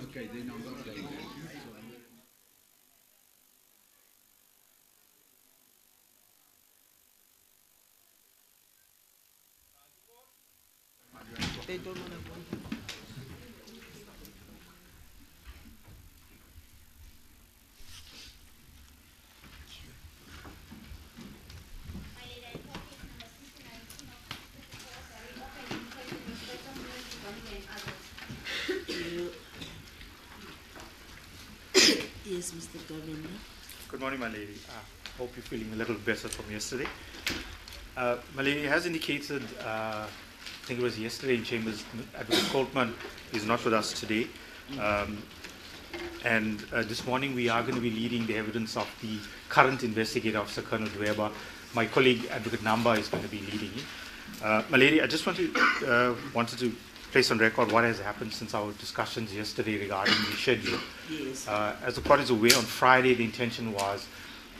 Okay, then I'm not saying that. They don't want to go. Yes, Mr. Governor. Good morning, my lady. Hope you're feeling a little better from yesterday. My lady has indicated, I think it was yesterday in Chambers, Advocate Coltman is not with us today. And this morning we are going to be leading the evidence of the current investigator officer, Colonel Dweba. My colleague, Advocate Namba, is going to be leading it. My lady, I just wanted to place on record what has happened since our discussions yesterday regarding the schedule. Yes. As the court is aware, on Friday the intention was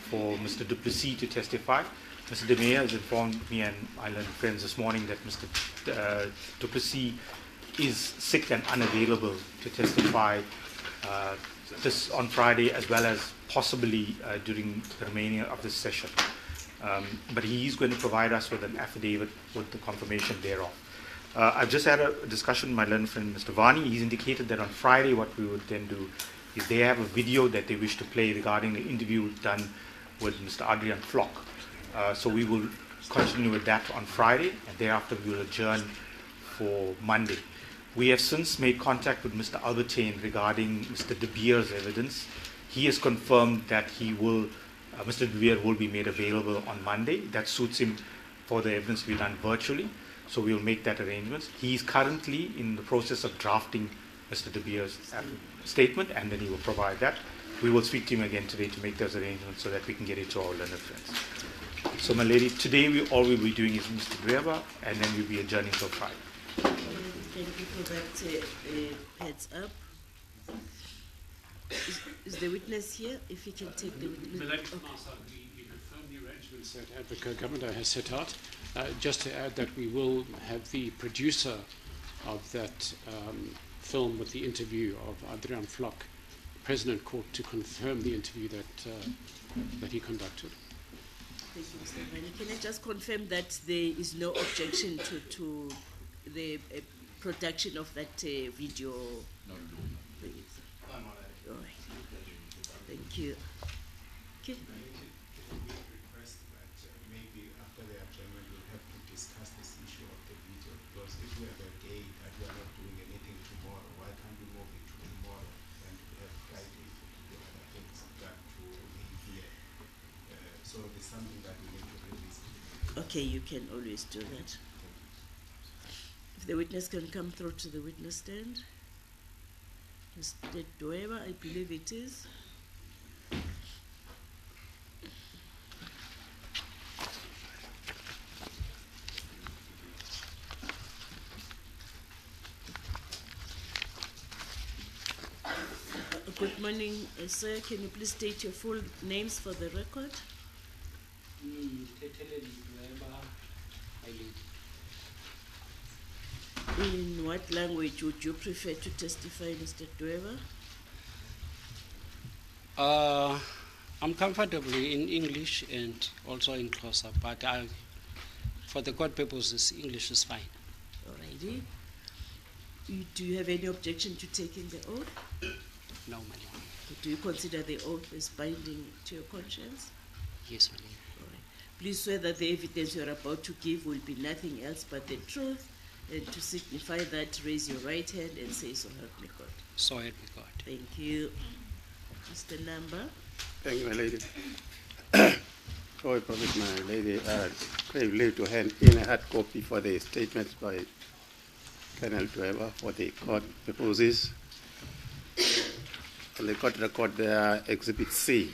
for Mr. Duplessis to testify. Mr. De Meyer has informed me and my learned friends this morning that Mr. Duplessis is sick and unavailable to testify this on Friday, as well as possibly during the remainder of this session. But he is going to provide us with an affidavit with the confirmation thereof. I've just had a discussion with my learned friend, Mr. Varney. He's indicated that on Friday what we would then do is they have a video that they wish to play regarding the interview done with Mr. Adrian Flock. So we will continue with that on Friday, and thereafter we will adjourn for Monday. We have since made contact with Mr. Albertine regarding Mr. De Beer's evidence. He has confirmed that he will, Mr. De Beer will be made available on Monday. That suits him for the evidence to be done virtually. So we will make that arrangement. He is currently in the process of drafting Mr. De Beer's statement, and then he will provide that. We will speak to him again today to make those arrangements so that we can get it to our learned friends. So, my lady, today all we'll be doing is Mr. Dweba, and then we'll be adjourning till Friday. Thank you for that heads up. Is the witness here? If he can take the witness. We confirm the arrangements that Advocate Governor has set out. Just to add that we will have the producer of that film with the interview of Adrian Flock, President Court, to confirm the interview that he conducted. Thank you, Mr. Vani. Can I just confirm that there is no objection to the production of that video? No. All right. Thank you. Okay. Request that maybe after the adjournment we'll have to discuss this issue of the video, because if we have a day that we are not doing anything tomorrow, why can't we move it to tomorrow and we have Friday to do other things that to leave here? So there's something that we need to revisit. Okay, you can always do that. If the witness can come through to the witness stand. Mr. Dweba, I believe it is. Good morning, sir. Can you please state your full names for the record? In what language would you prefer to testify, Mr. Dweba? I'm comfortable in English and also in Xhosa, but for the court purposes, English is fine. Alrighty. Do you have any objection to taking the oath? No, my lord. Do you consider the oath as binding to your conscience? Yes, my lord. All right. Please swear that the evidence you are about to give will be nothing else but the truth, and to signify that, raise your right hand and say, "So help me God." So help me God. Thank you. Mr. Namba. Thank you, my lady. Oh, I promise my lady, leave to hand in a hard copy for the statements by kennel driver for the court purposes. On the court record, there are Exhibit C.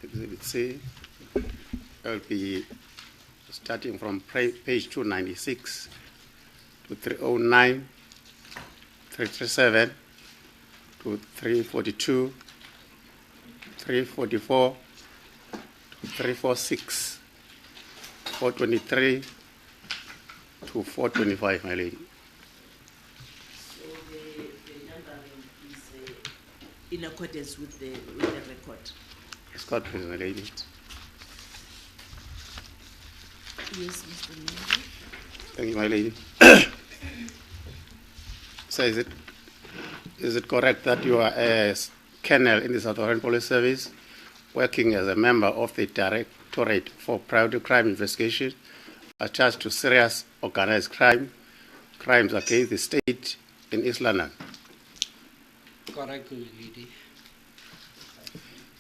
Exhibit C will be starting from page 296 to 309, 337 to 342, 344 to 346, 423 to 425, my lady. So the numbering is in accordance with the record. Yes, God please, my lady. Yes, Mr. Mayor. Thank you, my lady. So is it correct that you are a colonel in the South African Police Service, working as a member of the Directorate for Priority Crime Investigation, attached to serious organized crimes against the state in East London? Correct, my lady.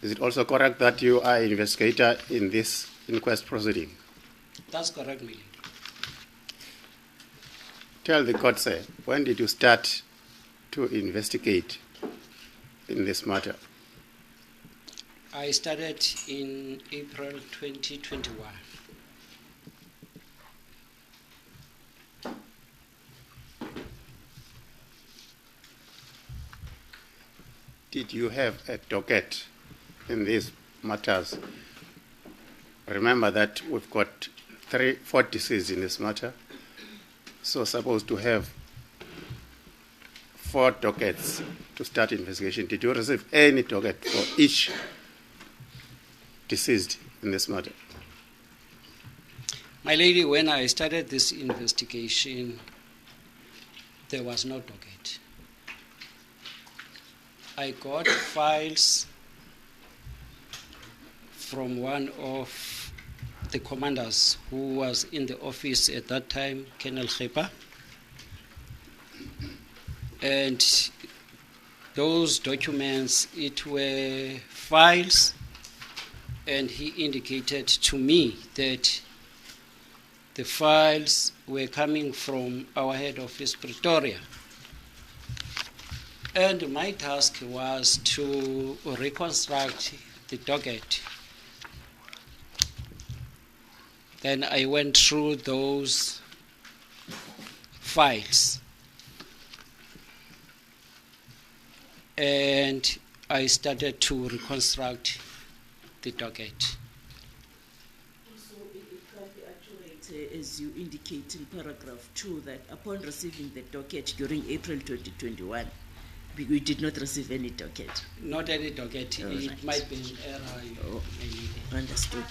Is it also correct that you are an investigator in this inquest proceeding? That's correct, my lady. Tell the court, sir, when did you start to investigate in this matter? I started in April 2021. Did you have a docket in these matters? Remember that we've got 4 deceased in this matter, so supposed to have 4 dockets to start investigation. Did you receive any docket for each deceased in this matter? My lady, when I started this investigation, there was no docket. I got files from one of the commanders who was in the office at that time, Colonel Khipa. And those documents, it were files, and he indicated to me that the files were coming from our head office, Pretoria. And my task was to reconstruct the docket. Then I went through those files and I started to reconstruct the docket. So it can be accurate, as you indicate in paragraph 2, that upon receiving the docket during April 2021, we did not receive any docket. Not any docket. All It right. might be an error. Oh. Understood.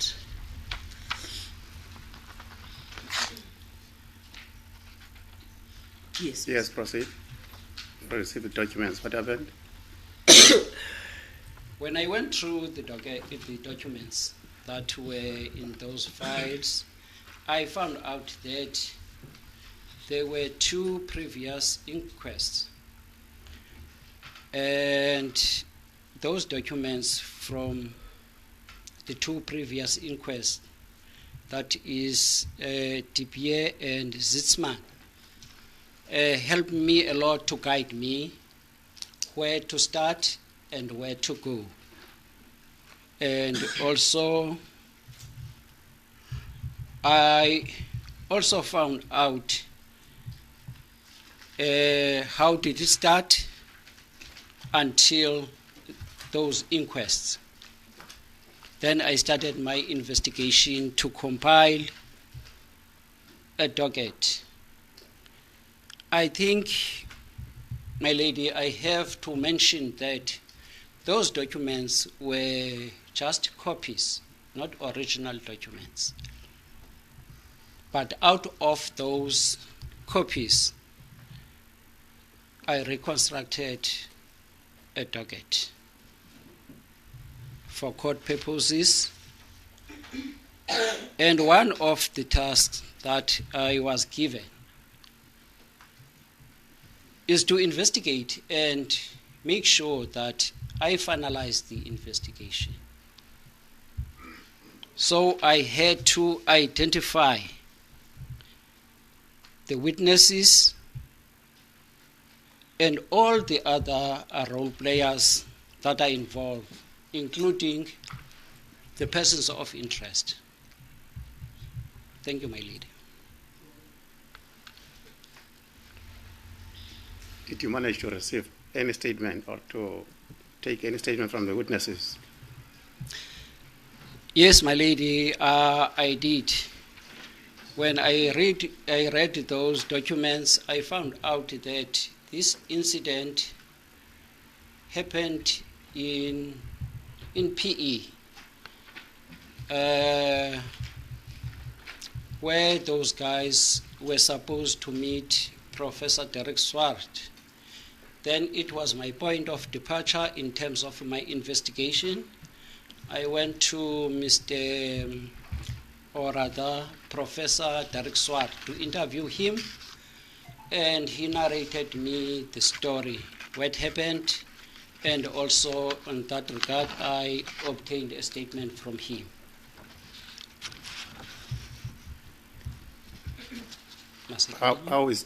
Yes. Yes, proceed. Receive the documents. What happened? When I went through the documents that were in those files, I found out that there were 2 previous inquests. And those documents from the 2 previous inquests, that is Dipier and Zitzman, helped me a lot to guide me where to start and where to go. And also, I also found out how did it start until those inquests. Then I started my investigation to compile a docket. I think, my lady, I have to mention that those documents were just copies, not original documents. But out of those copies, I reconstructed a docket for court purposes. And one of the tasks that I was given is to investigate and make sure that I finalize the investigation. So I had to identify the witnesses, and all the other role players that are involved, including the persons of interest. Thank you, my lady. Did you manage to receive any statement or to take any statement from the witnesses? Yes, my lady, I did. When I read those documents, I found out that this incident happened in PE, where those guys were supposed to meet Professor Derek Swart. Then it was my point of departure in terms of my investigation. I went to Mr. or rather Professor Derek Swart to interview him, and he narrated me the story, what happened, and also in that regard I obtained a statement from him. How is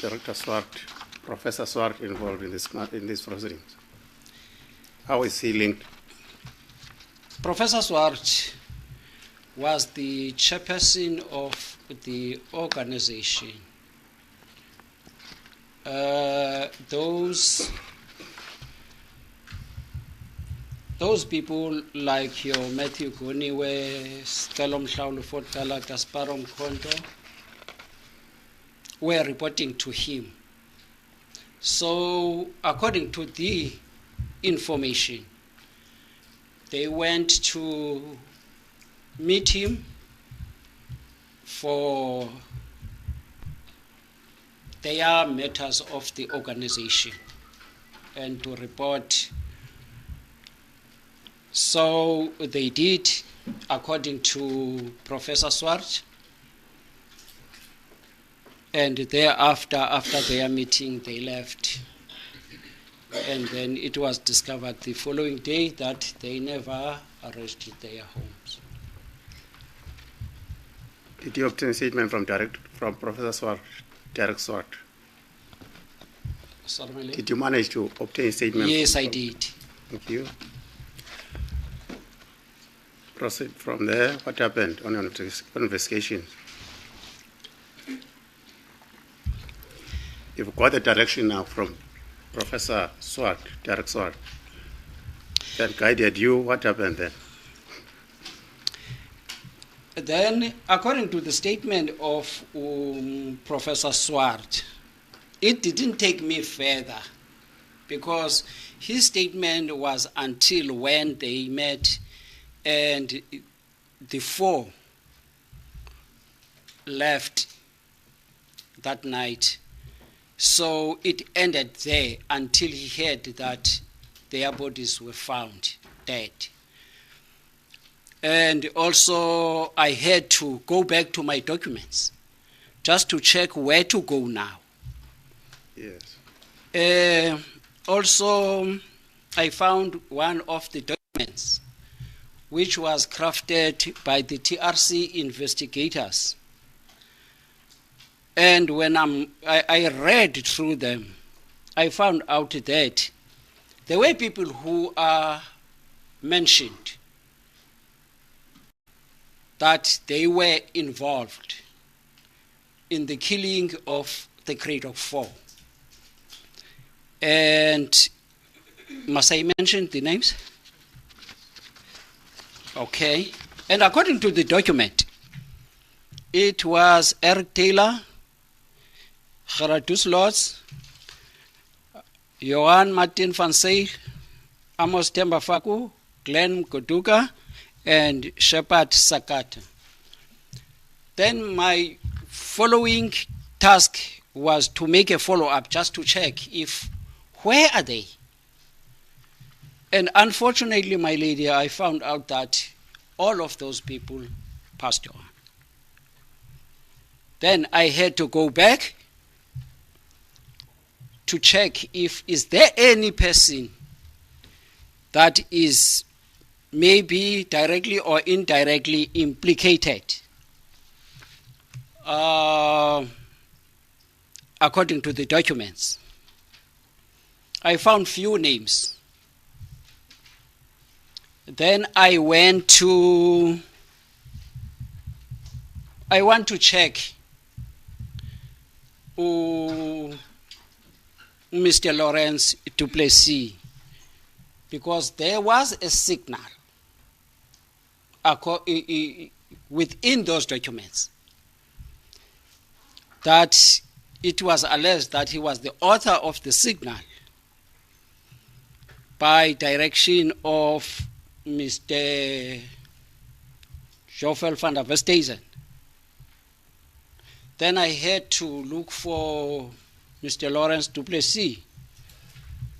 Director Swart, Professor Swart, involved in this proceedings? How is he linked? Professor Swart was the chairperson of the organization. Those people like your Matthew Goniwe, Stelom Shaulufort Kala, Gasparom Kondo were reporting to him. So according to the information, they went to meet him for their matters of the organization and to report. So they did, according to Professor Swart, and thereafter, after their meeting, they left. And then it was discovered the following day that they never reached their homes. Did you obtain a statement from Professor Swart, Derek Swart? Sorry, did you manage to obtain a statement? Yes, I did. Thank you. Proceed from there. What happened on your investigation? You've got the direction now from Professor Swart, Derek Swart, that guided you. What happened then? Then, according to the statement of Professor Swart, it didn't take me further because his statement was until when they met and the four left that night. So it ended there until he heard that their bodies were found dead. And also I had to go back to my documents just to check where to go now. Yes. Also, I found one of the documents which was crafted by the TRC investigators. And when I read through them, I found out that there were people who are mentioned that they were involved in the killing of the Cradock 4. And must I mention the names? Okay. And according to the document, it was Eric Taylor, Gerardus Lotz, Johan Martin van Sey, Amos Tembafaku, Glenn Goduka, and Shepard Sakata. Then my following task was to make a follow-up just to check if, where are they? And unfortunately, my lady, I found out that all of those people passed on. Then I had to go back to check if is there any person that is maybe directly or indirectly implicated. according to the documents. I found few names. Then I want to check Mr. Lawrence du Plessis, because there was a signal within those documents that it was alleged that he was the author of the signal by direction of Mr. Joffel van der Westhuizen. Then I had to look for Mr. Lawrence du Plessis,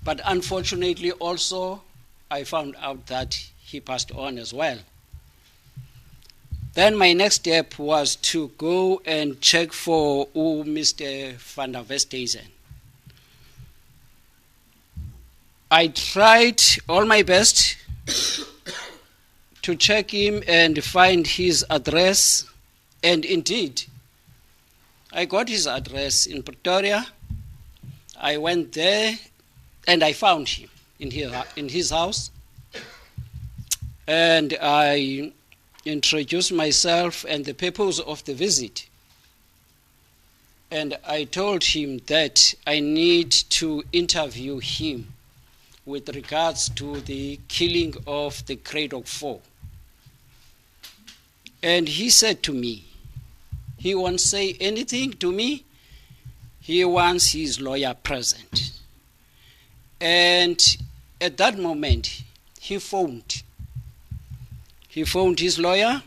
but unfortunately also I found out that he passed on as well. Then my next step was to go and check for Mr. van der Westhuizen. I tried all my best to check him and find his address, and indeed, I got his address in Pretoria. I went there and I found him in his house, and I introduced myself and the purpose of the visit. And I told him that I need to interview him with regards to the killing of the Cradock 4. And he said to me, he won't say anything to me, he wants his lawyer present. And at that moment, he phoned his lawyer,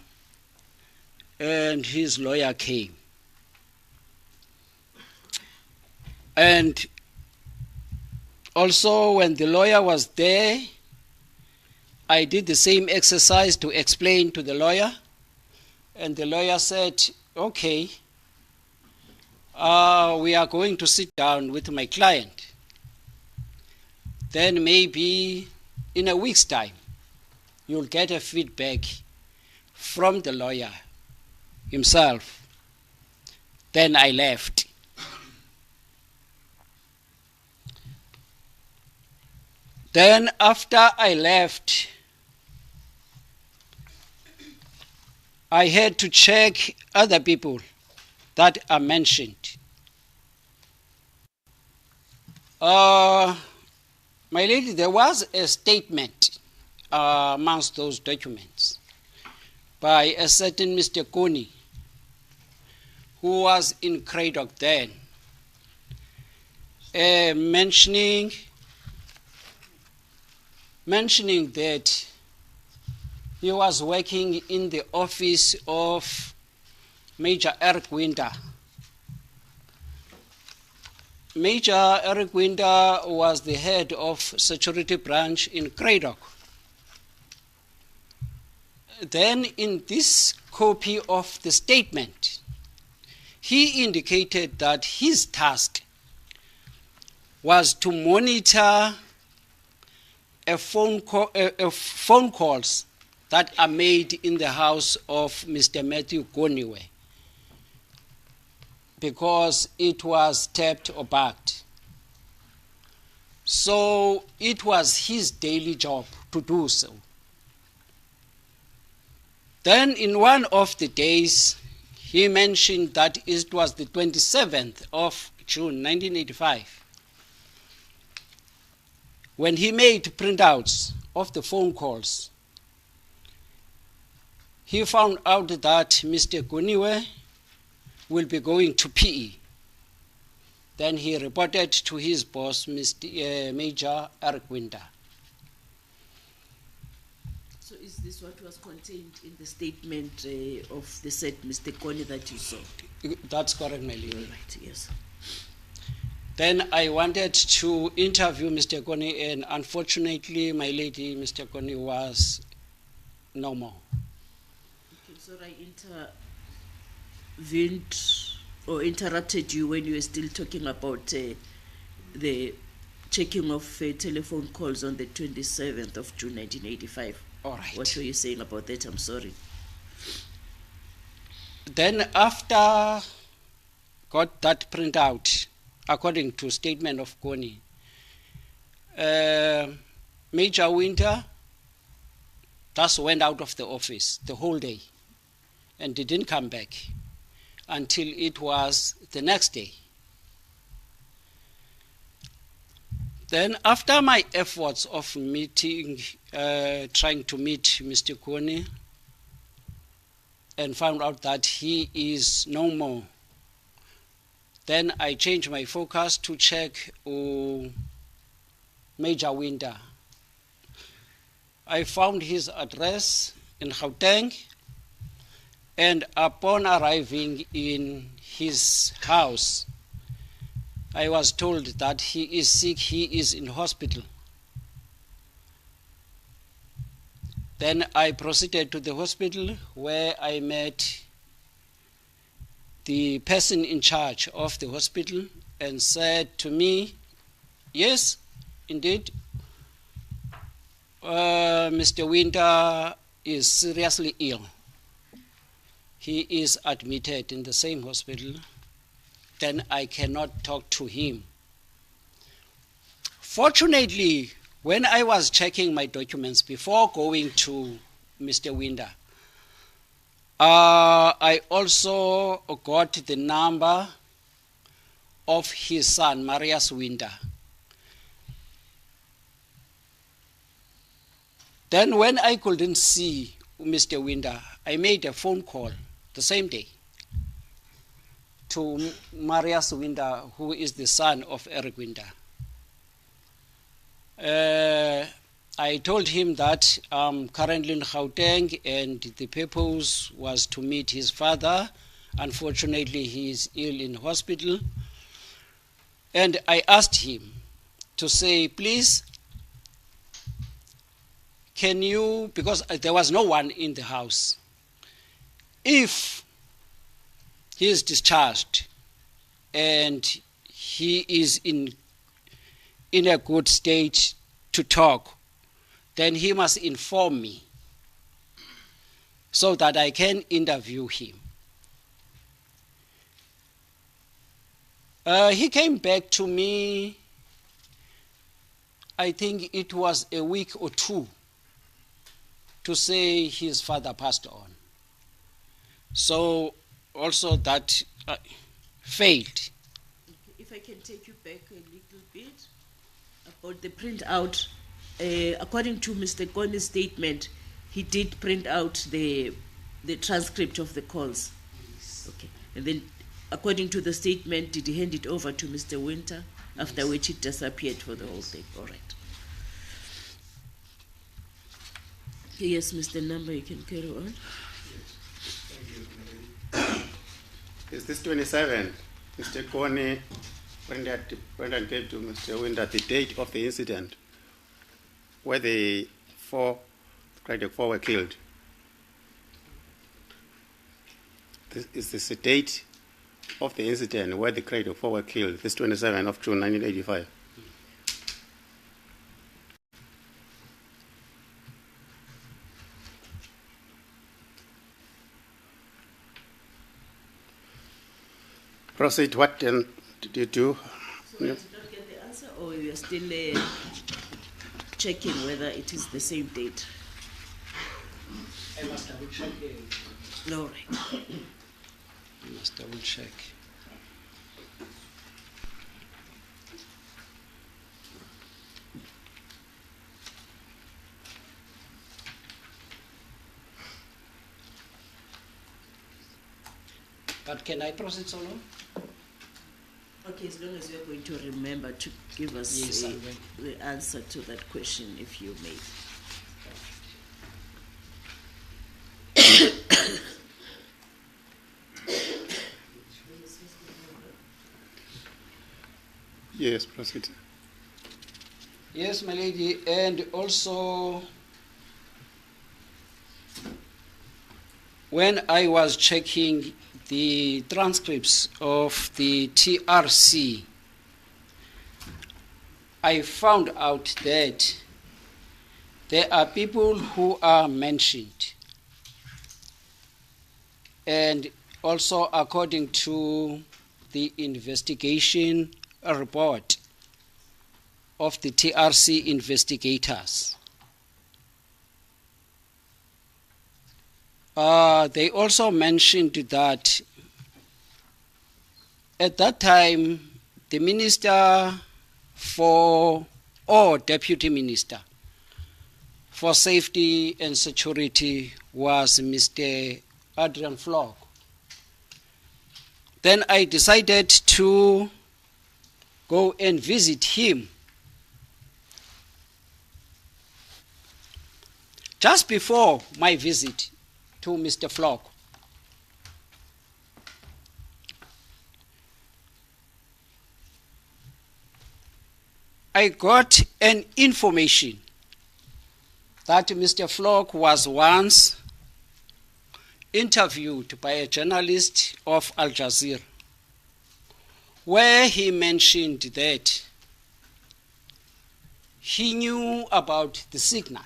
and his lawyer came. And also, when the lawyer was there, I did the same exercise to explain to the lawyer, and the lawyer said, okay, we are going to sit down with my client. Then maybe in a week's time, you'll get a feedback from the lawyer himself. Then I left. Then after I left, I had to check other people that are mentioned. My lady, there was a statement amongst those documents by a certain Mr. Kony, who was in Cradock then, mentioning that he was working in the office of Major Eric Winter. Major Eric Winter was the head of security branch in Cradock. Then in this copy of the statement, he indicated that his task was to monitor phone calls that are made in the house of Mr. Matthew Goniwe, because it was tapped or bugged. So it was his daily job to do so. Then in one of the days, he mentioned that it was the 27th of June 1985, when he made printouts of the phone calls. He found out that Mr. Goniwe will be going to PE. Then he reported to his boss, Major Eric Winter. So is this what was contained in the statement of the said Mr. Kony that you saw? That's correct, my lady. All right, yes. Then I wanted to interview Mr. Kony, and unfortunately, my lady, Mr. Kony was no more. Okay, so I intervened or interrupted you when you were still talking about the checking of telephone calls on the 27th of June 1985. All right. What were you saying about that? I'm sorry. Then after got that printout, according to statement of Connie, Major Winter just went out of the office the whole day and didn't come back until it was the next day. Then after my efforts of meeting, trying to meet Mr. Connie, and found out that he is no more, then I changed my focus to check Major Winter. I found his address in Gauteng, and upon arriving in his house, I was told that he is sick, he is in hospital. Then I proceeded to the hospital where I met the person in charge of the hospital and said to me, yes, indeed, Mr. Winter is seriously ill. He is admitted in the same hospital. Then I cannot talk to him. Fortunately, when I was checking my documents before going to Mr. Winter, I also got the number of his son, Marius Winter. Then when I couldn't see Mr. Winter, I made a phone call the same day to Marius Winter, who is the son of Eric Winter. I told him that I'm currently in Gauteng and the purpose was to meet his father. Unfortunately, he is ill in hospital. And I asked him to say, please, can you, because there was no one in the house, if he is discharged and he is in a good state to talk, then he must inform me so that I can interview him. He came back to me, I think it was a week or two, to say his father passed on. So also that failed. If I can take you back a little bit about the printout, according to Mr. Connie's statement, he did print out the transcript of the calls. Okay, and then according to the statement, did he hand it over to Mr. Winter? After which it disappeared for the whole thing. All right. Yes, Mr. Number, you can carry on. Is this 27? Mr. Connie, when I gave to Mr. Winter the date of the incident where the Cradock 4 were killed. Is this the date of the incident where the Cradock 4 were killed, this 27 of June 1985? Proceed, what did you do? So you did not get the answer, or you are still checking whether it is the same date? I must double check. No, right. I must double check. But can I proceed so long? Okay, as long as you are going to remember to give us Yes, I will. the answer to that question, if you may. Yes, proceed. Yes, my lady, and also when I was checking the transcripts of the TRC, I found out that there are people who are mentioned. And also according to the investigation report of the TRC investigators. They also mentioned that at that time, the Minister or Deputy Minister for Safety and Security was Mr. Adrian Flock. Then I decided to go and visit him. Just before my visit to Mr. Flock, I got an information that Mr. Flock was once interviewed by a journalist of Al Jazeera, where he mentioned that he knew about the signal.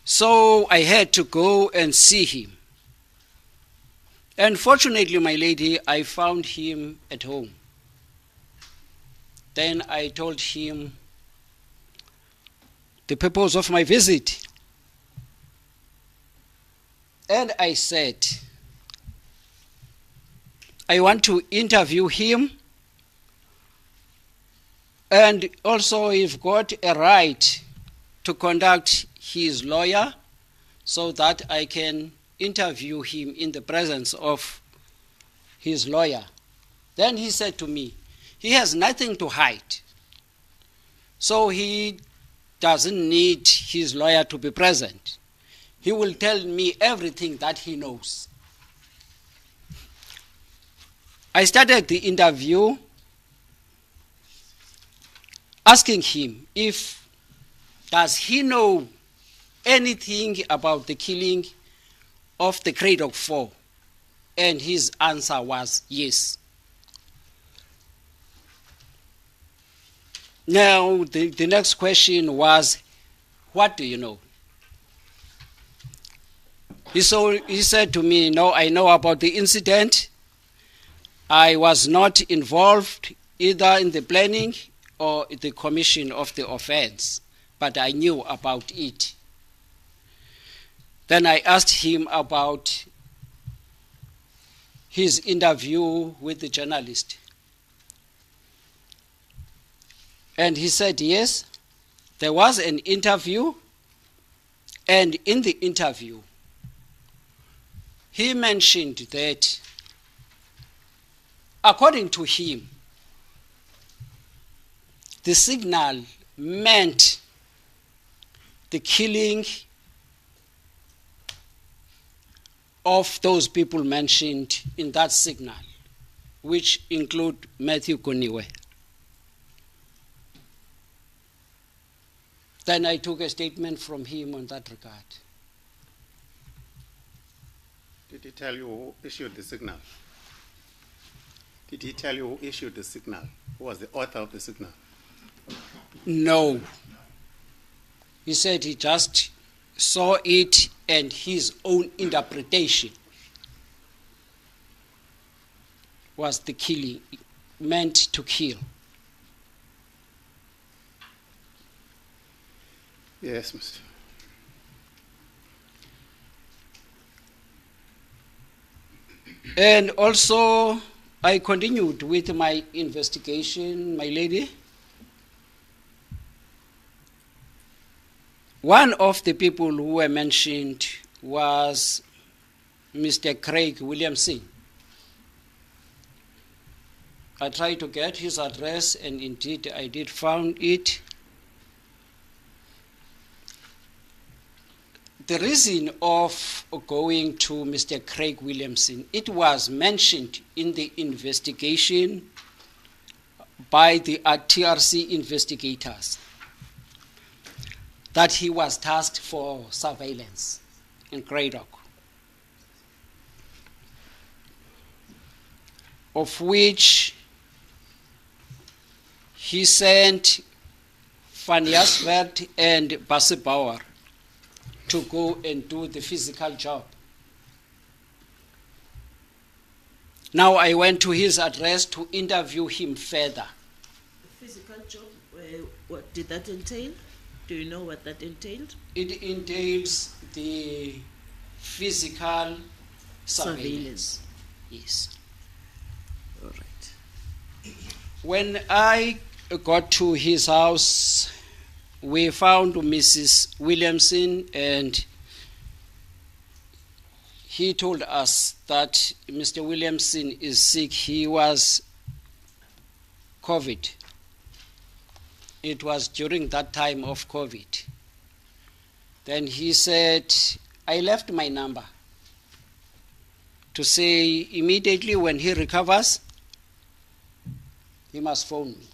So I had to go and see him. And fortunately, my lady, I found him at home. Then I told him the purpose of my visit. And I said, I want to interview him, and also he's got a right to conduct his lawyer so that I can interview him in the presence of his lawyer. Then he said to me, he has nothing to hide, so he doesn't need his lawyer to be present. He will tell me everything that he knows. I started the interview asking him if does he know anything about the killing of the Cradock 4, and his answer was yes. Now the next question was, what do you know? He said to me, no, I know about the incident. I was not involved either in the planning or the commission of the offense, but I knew about it. Then I asked him about his interview with the journalist. And he said, yes, there was an interview, and in the interview, he mentioned that, according to him, the signal meant the killing of those people mentioned in that signal, which include Matthew Koniwe. Then I took a statement from him on that regard. Did he tell you who issued the signal? Did he tell you who issued the signal? Who was the author of the signal? No. He said he just saw it and his own interpretation was the killing, meant to kill. Yes, Mr. And also, I continued with my investigation, my lady. One of the people who were mentioned was Mr. Craig Williamson. I tried to get his address, and indeed I did find it. The reason of going to Mr. Craig Williamson, it was mentioned in the investigation by the TRC investigators that he was tasked for surveillance in Cradock, of which he sent Van Jasvert and Bassebauer to go and do the physical job. Now I went to his address to interview him further. Physical job, what did that entail? Do you know what that entailed? It entails the physical surveillance. Yes. All right. When I got to his house, we found Mrs. Williamson, and he told us that Mr. Williamson is sick. He was COVID. It was during that time of COVID. Then he said, I left my number to say immediately when he recovers, he must phone me.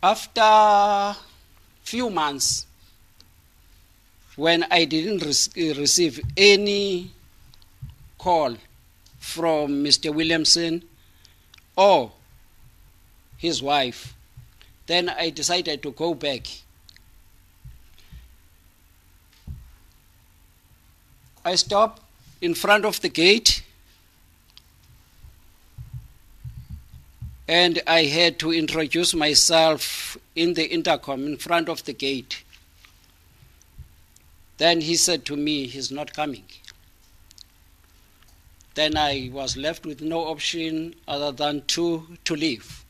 After few months, when I didn't receive any call from Mr. Williamson or his wife, then I decided to go back. I stopped in front of the gate, and I had to introduce myself in the intercom in front of the gate. Then he said to me, he's not coming. Then I was left with no option other than to leave.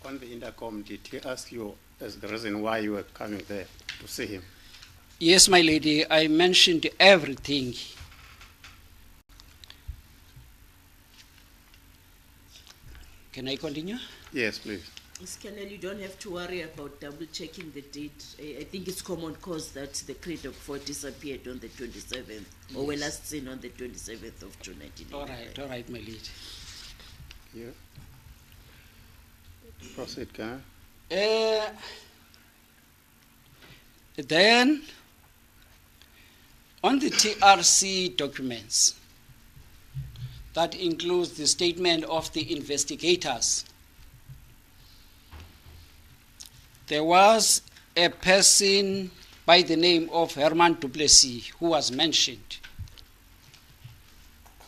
On the intercom, did he ask you as the reason why you were coming there to see him? Yes, my lady, I mentioned everything. Can I continue? Yes, please. Ms. Kennel, you don't have to worry about double checking the date. I think it's common cause that the Cradock 4 disappeared on the 27th, or were last seen on the 27th of June 1989. All right, my lady. Yeah. Proceed, Ghana. Then, on the TRC documents, that includes the statement of the investigators. There was a person by the name of Herman du Plessis who was mentioned.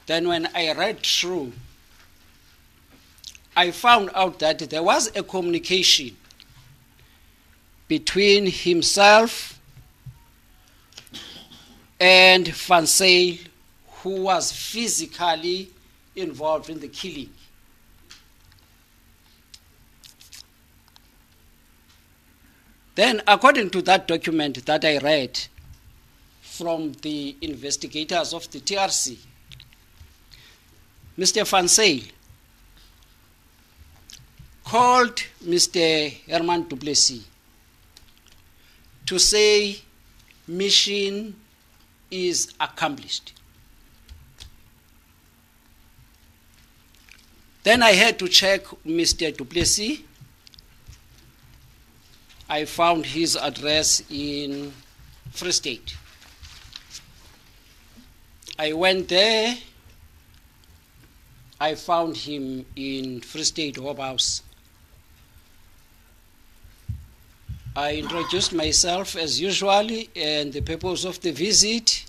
Then when I read through, I found out that there was a communication between himself and Van Zyl, who was physically involved in the killing. Then, according to that document that I read from the investigators of the TRC, Mr. Van Zyl called Mr. Herman du Plessis to say mission is accomplished. Then I had to check Mr. du Plessis. I found his address in Free State. I went there. I found him in Free State Hope House. I introduced myself as usual and the purpose of the visit,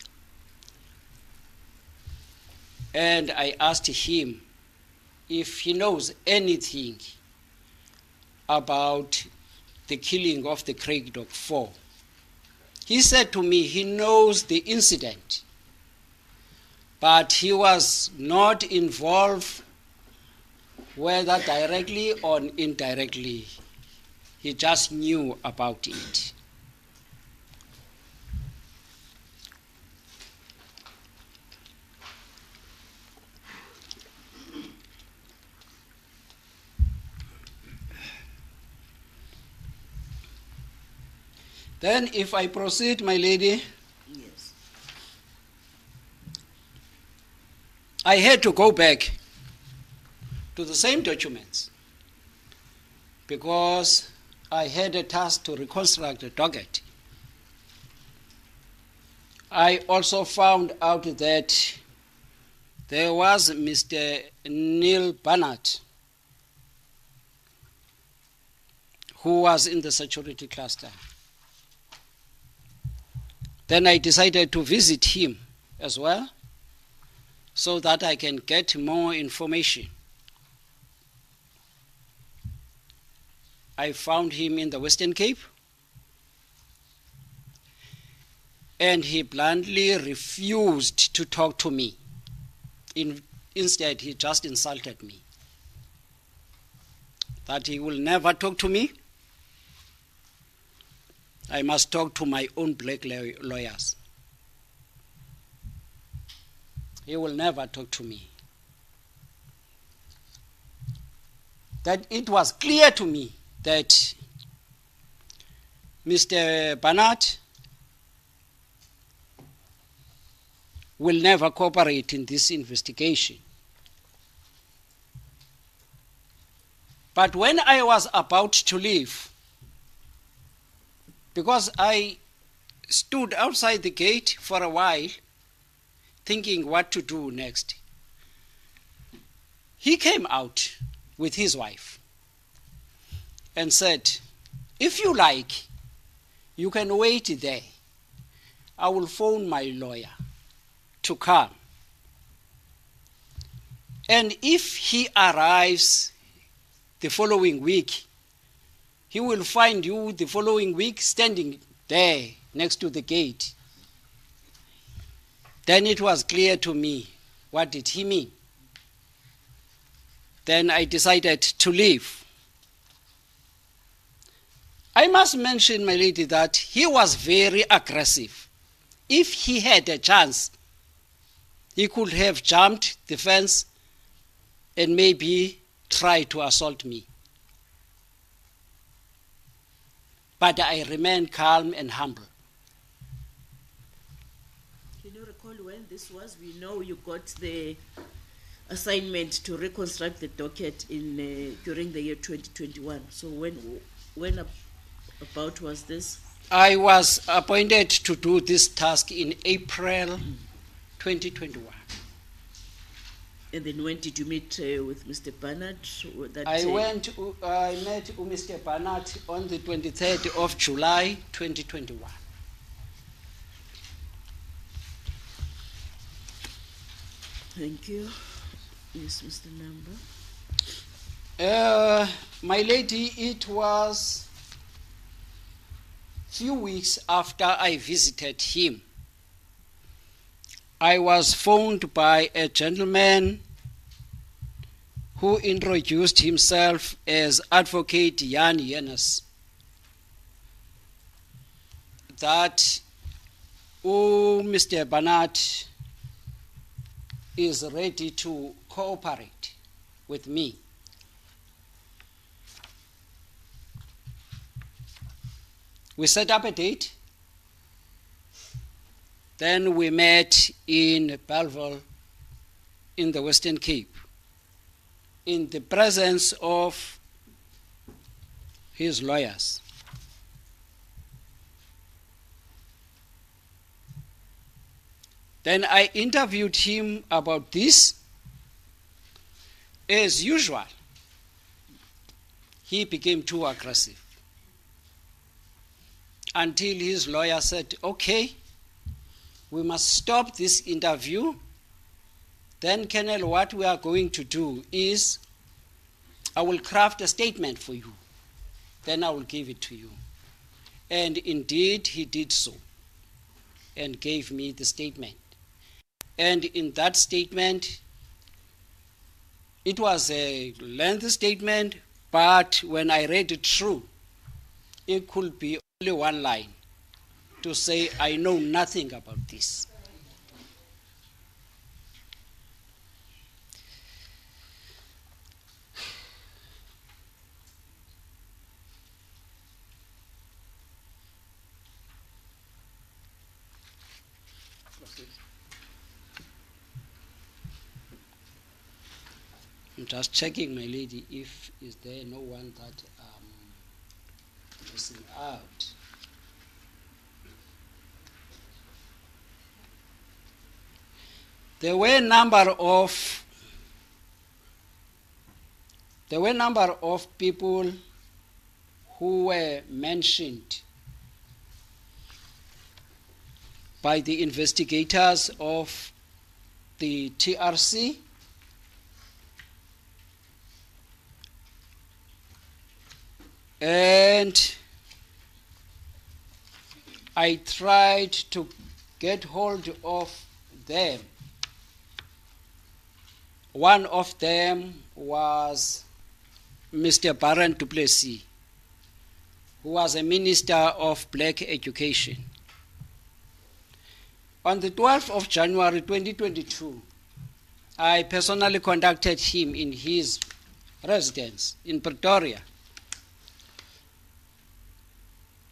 and I asked him if he knows anything about the killing of the Cradock 4. He said to me he knows the incident, but he was not involved, whether directly or indirectly. He just knew about it. Then if I proceed, my lady, Yes. I had to go back to the same documents because I had a task to reconstruct the docket. I also found out that there was Mr. Neil Barnett, who was in the security cluster. Then I decided to visit him as well, so that I can get more information. I found him in the Western Cape, and he bluntly refused to talk to me. Instead, he just insulted me, that he will never talk to me. I must talk to my own black lawyers. He will never talk to me. That it was clear to me that Mr. Barnett will never cooperate in this investigation. But when I was about to leave, because I stood outside the gate for a while, thinking what to do next, he came out with his wife and said, "If you like, you can wait there. I will phone my lawyer to come. And if he arrives the following week, he will find you the following week standing there next to the gate." Then it was clear to me, what did he mean? Then I decided to leave. I must mention, my lady, that he was very aggressive. If he had a chance, he could have jumped the fence and maybe tried to assault me. But I remained calm and humble. Can you recall when this was? We know you got the assignment to reconstruct the docket in during the year 2021. So when about was this? I was appointed to do this task in April 2021. And then when did you meet with Mr. Barnett? I met Mr. Barnett on the 23rd of July 2021. Thank you. Yes, Mr. Number. My lady, it was few weeks after I visited him. I was phoned by a gentleman who introduced himself as Advocate Jan Jennes, that Mr. Barnett is ready to cooperate with me. We set up a date. Then we met in Belleville in the Western Cape in the presence of his lawyers. Then I interviewed him about this. As usual, he became too aggressive until his lawyer said, "Okay, we must stop this interview. Then, Colonel, what we are going to do is I will craft a statement for you. Then I will give it to you." And indeed, he did so and gave me the statement. And in that statement, it was a lengthy statement, but when I read it through, it could be only one line to say, "I know nothing about this." I'm just checking, my lady, if is there no one that missing out. there were a number of people who were mentioned by the investigators of the TRC, and I tried to get hold of them. One of them was Mr. Baron du Plessis, who was a minister of black education. On the 12th of January 2022, I personally contacted him in his residence in Pretoria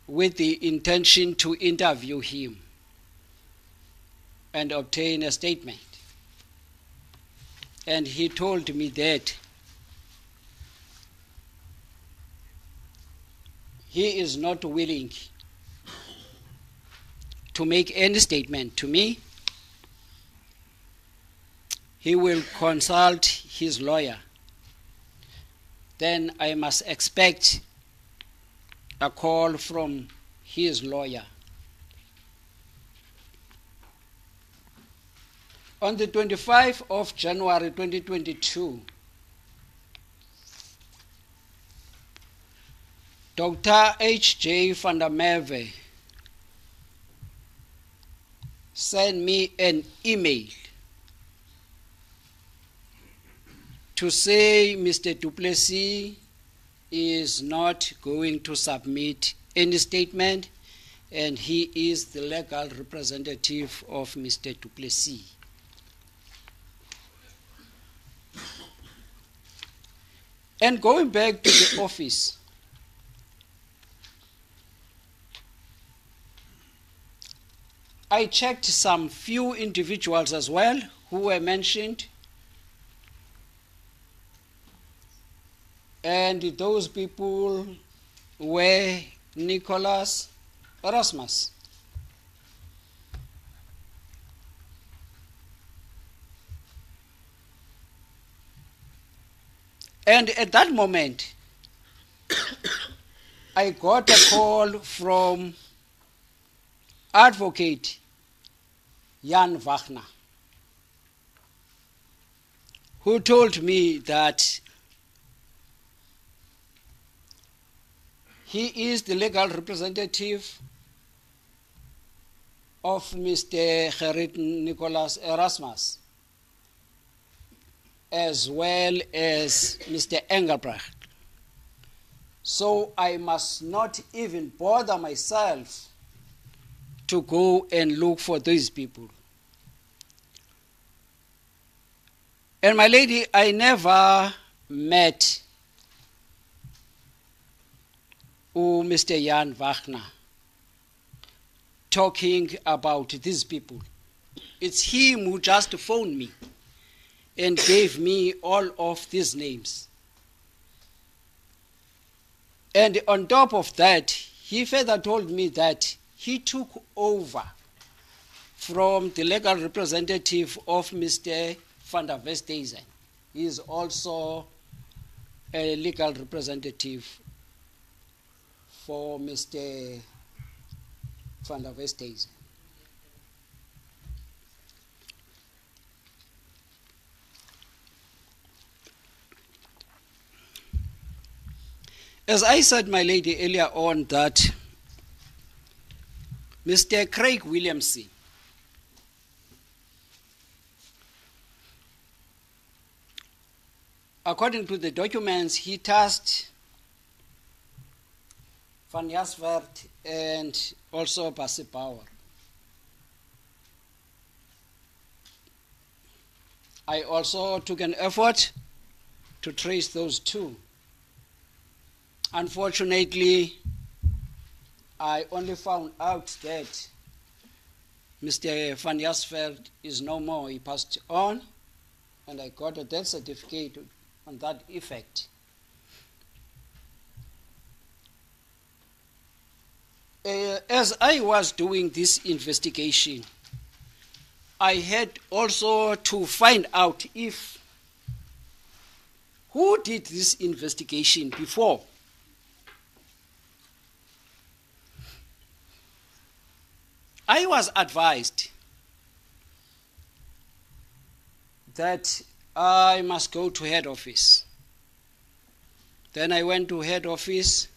with the intention to interview him and obtain a statement. And he told me that he is not willing to make any statement to me. He will consult his lawyer. Then I must expect a call from his lawyer. On the 25th of January 2022, Dr. H.J. van der Merwe sent me an email to say Mr. du Plessis is not going to submit any statement, and he is the legal representative of Mr. du Plessis. And going back to the office, I checked some few individuals as well who were mentioned, and those people were Nicholas Erasmus, and at that moment I got a call from Advocate Jan Wagner, who told me that he is the legal representative of Mr. Gerrit Nicholas Erasmus, as well as Mr. Engelbrecht. So I must not even bother myself to go and look for these people. And my lady, I never met Mr. Jan Wagner talking about these people. It's him who just phoned me and gave me all of these names. And on top of that, he further told me that he took over from the legal representative of Mr. van der Westhuizen. He is also a legal representative for Mr. van der Westhuizen. As I said, my lady, earlier on, that Mr. Craig Williamson according to the documents, he tasked Van Jasvert and also Basie Power. I also took an effort to trace those two. Unfortunately, I only found out that Mr. Van Jasvert is no more. He passed on, and I got a death certificate on that effect. As I was doing this investigation, I had also to find out if who did this investigation before. I was advised that I must go to head office. Then I went to head office.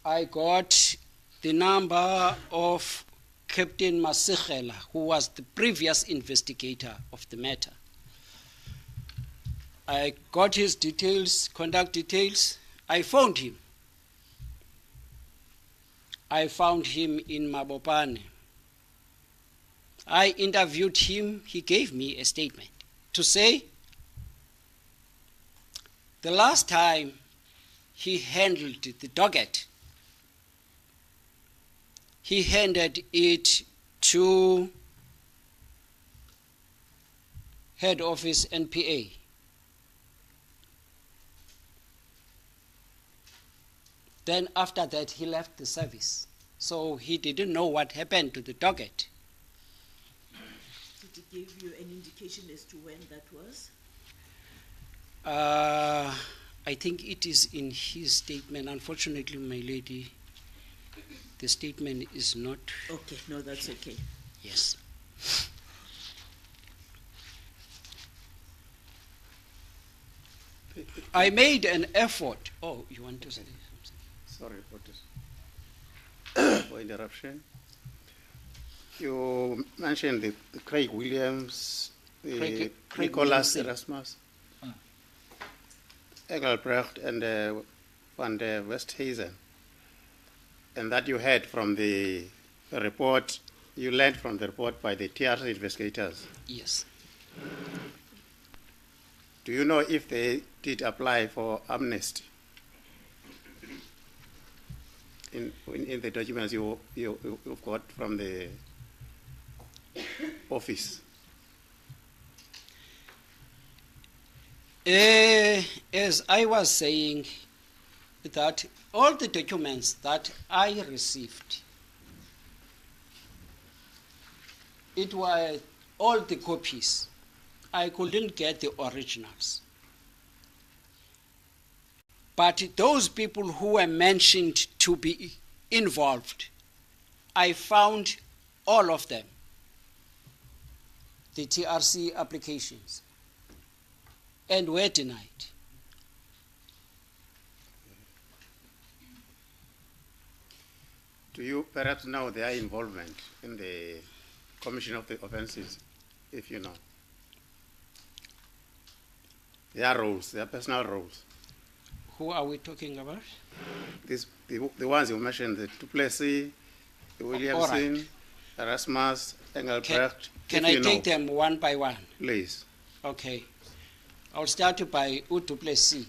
I got the number of Captain Masekela, who was the previous investigator of the matter. I got his details, contact details. I phoned him. I found him in Mabopane. I interviewed him. He gave me a statement to say the last time he handled the docket, he handed it to head office NPA. Then after that, he left the service. So he didn't know what happened to the docket. Did he give you an indication as to when that was? I think it is in his statement. Unfortunately, my lady, the statement is not. Okay, no, that's okay. Yes. I made an effort. Oh, you want to say something? Sorry for this for interruption. You mentioned the Craig Williams, Craig Nicholas Williamson. Erasmus, Engelbrecht, and Van der Westhuizen, and that you heard from the report, you learned from the report by the TRC investigators. Yes. Do you know if they did apply for amnesty? In the documents you've got from the office? As I was saying, that all the documents that I received, it were all the copies. I couldn't get the originals. But those people who were mentioned to be involved, I found all of them, the TRC applications, and were denied. Do you perhaps know their involvement in the commission of the offences, if you know? Their roles, their personal roles. Who are we talking about? The ones you mentioned, the Duplessis, the Williamson, Erasmus, Engelbrecht. Can I take them one by one? Please. Okay. I'll start by Duplessis.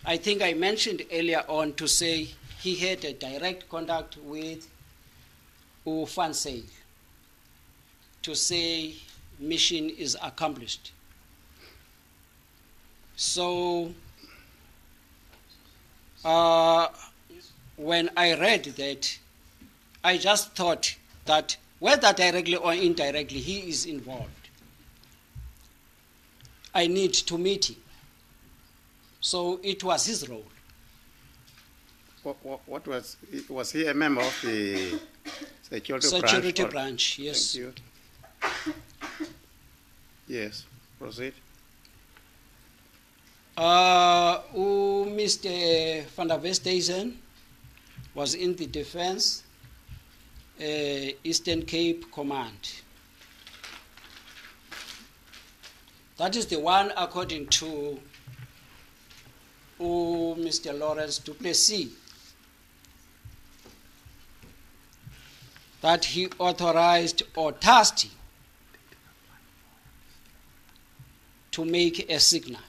I think I mentioned earlier on to say he had a direct contact with Fansale to say mission is accomplished. So when I read that, I just thought that whether directly or indirectly he is involved, I need to meet him. So it was his role. What was he a member of the security branch? Yes. Thank you. Yes, proceed. Mr. Van der Westhuizen was in the defense, Eastern Cape Command. That is the one according to Mr. Lawrence Duplessis, that he authorized or tasked him to make a signal.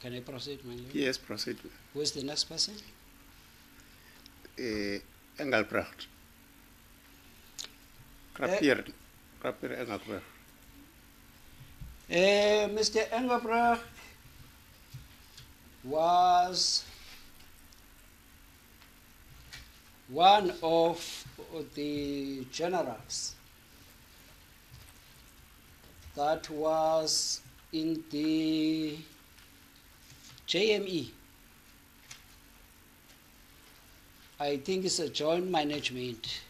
Can I proceed, my lord? Yes, proceed. Who is the next person? Engelbrecht. Rapier Engelbrecht. Mr. Engelbrecht was one of the generals that was in the JME. I think it's a joint management.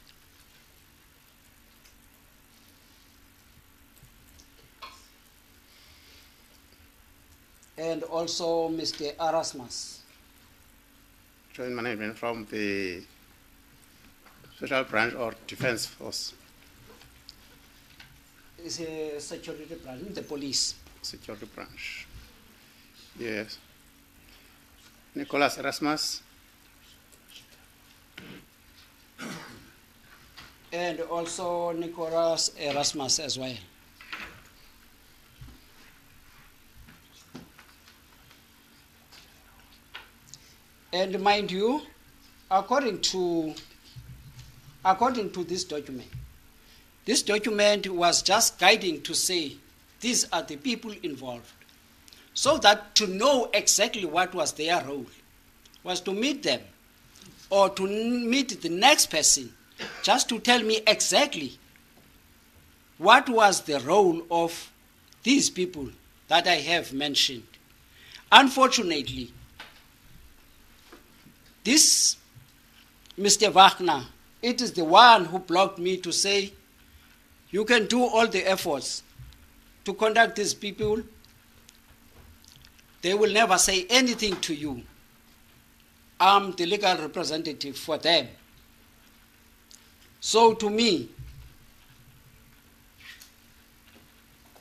And also Mr. Erasmus. Joint management from the Special Branch or Defense Force? It's a security branch, the police. Security Branch. Yes. Nicholas Erasmus. And also Nicholas Erasmus as well. And mind you, according to this document was just guiding to say these are the people involved, so that to know exactly what was their role was to meet them or to meet the next person just to tell me exactly what was the role of these people that I have mentioned. Unfortunately, this Mr. Wagner, it is the one who blocked me to say, you can do all the efforts to contact these people. They will never say anything to you. I'm the legal representative for them. So to me,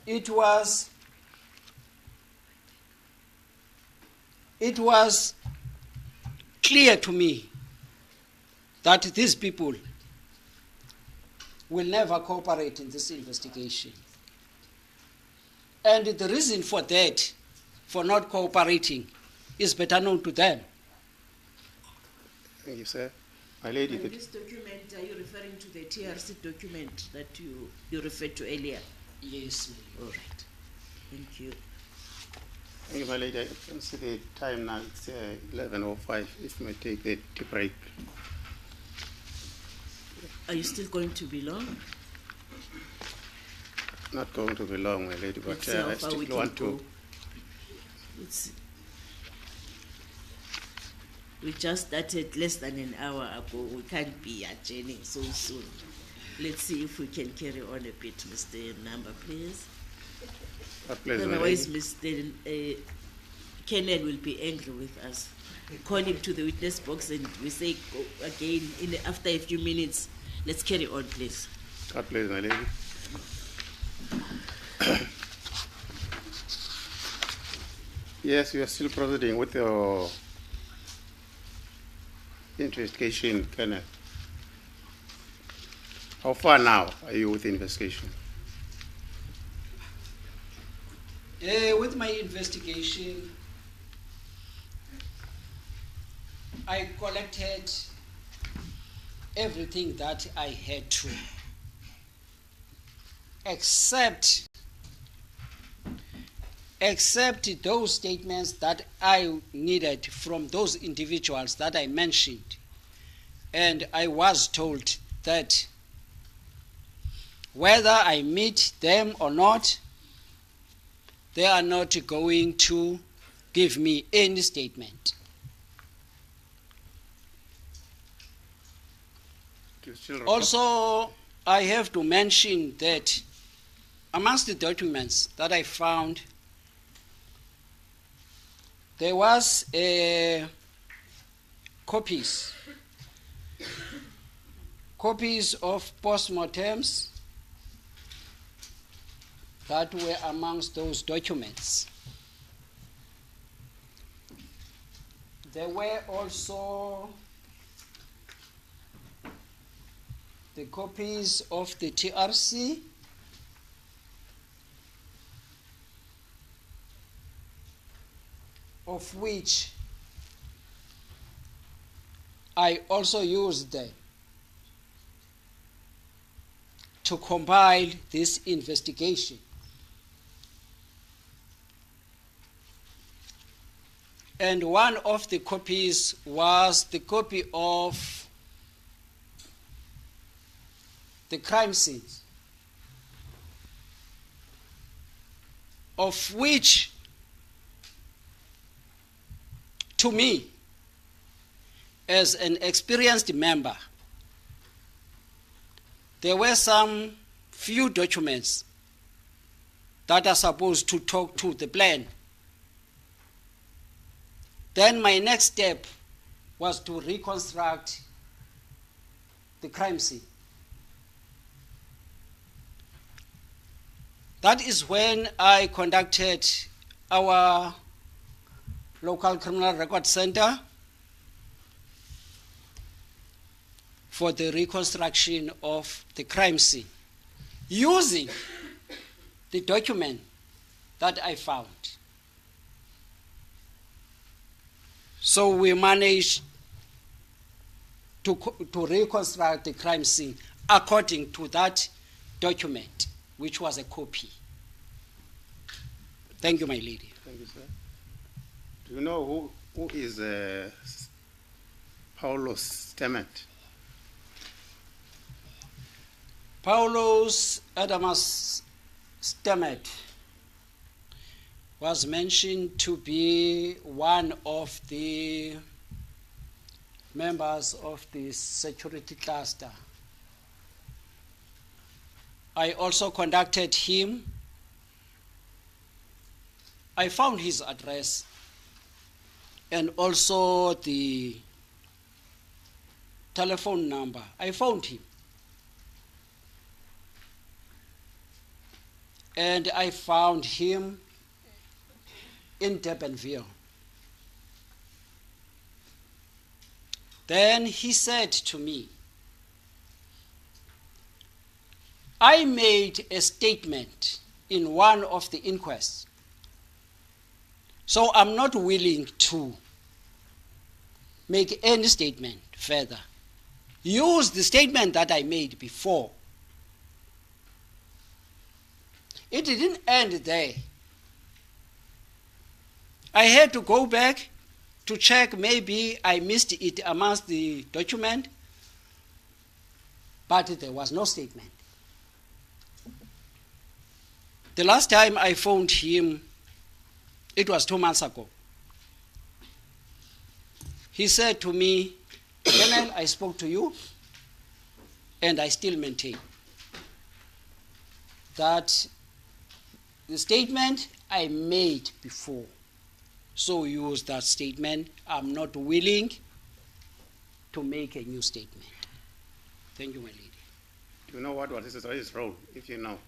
it was clear to me that these people will never cooperate in this investigation. And the reason for that, for not cooperating, is better known to them. Thank you, sir. My lady, And this document, are you referring to the TRC document that you referred to earlier? Yes. All right. Thank you. thank you, my lady. I can see the time now. It's 11:05. If you may take the tea break. Are you still going to be long? Not going to be long, my lady, but Let's see how I far still we can want go. to. We just started less than an hour ago. We can't be adjourning so soon. Let's see if we can carry on a bit, Mr. Number, please. Please, my Otherwise, lady. Mr. Kenneth will be angry with us. We call him to the witness box and we say go again after a few minutes. Let's carry on, please. God bless, my lady. Yes, we are still proceeding with your investigation, Kenneth. How far now are you with the investigation? With my investigation, I collected everything that I had to, except those statements that I needed from those individuals that I mentioned. And I was told that whether I meet them or not, they are not going to give me any statement. Also, I have to mention that amongst the documents that I found, there was copies of postmortems that were amongst those documents. There were also the copies of the TRC, of which I also used them to compile this investigation. And one of the copies was the copy of the crime scenes, of which, to me, as an experienced member, there were some few documents that are supposed to talk to the plan. Then my next step was to reconstruct the crime scene. That is when I contacted our local criminal record center for the reconstruction of the crime scene using the document that I found. So we managed to reconstruct the crime scene according to that document, which was a copy. Thank you, my lady. Thank you, sir. Do you know who is Paulos Stemet? Paulos Adamas Stemet was mentioned to be one of the members of the security cluster. I also contacted him. I found his address and also the telephone number. I found him. And I found him in Durbanville. Then he said to me, I made a statement in one of the inquests, so I'm not willing to make any statement further. Use the statement that I made before. It didn't end there. I had to go back to check, maybe I missed it amongst the document, but there was no statement. The last time I phoned him, it was 2 months ago. He said to me, Colonel, I spoke to you, and I still maintain that the statement I made before, so use that statement. I'm not willing to make a new statement. Thank you, my lady. Do you know what was his role, if you know,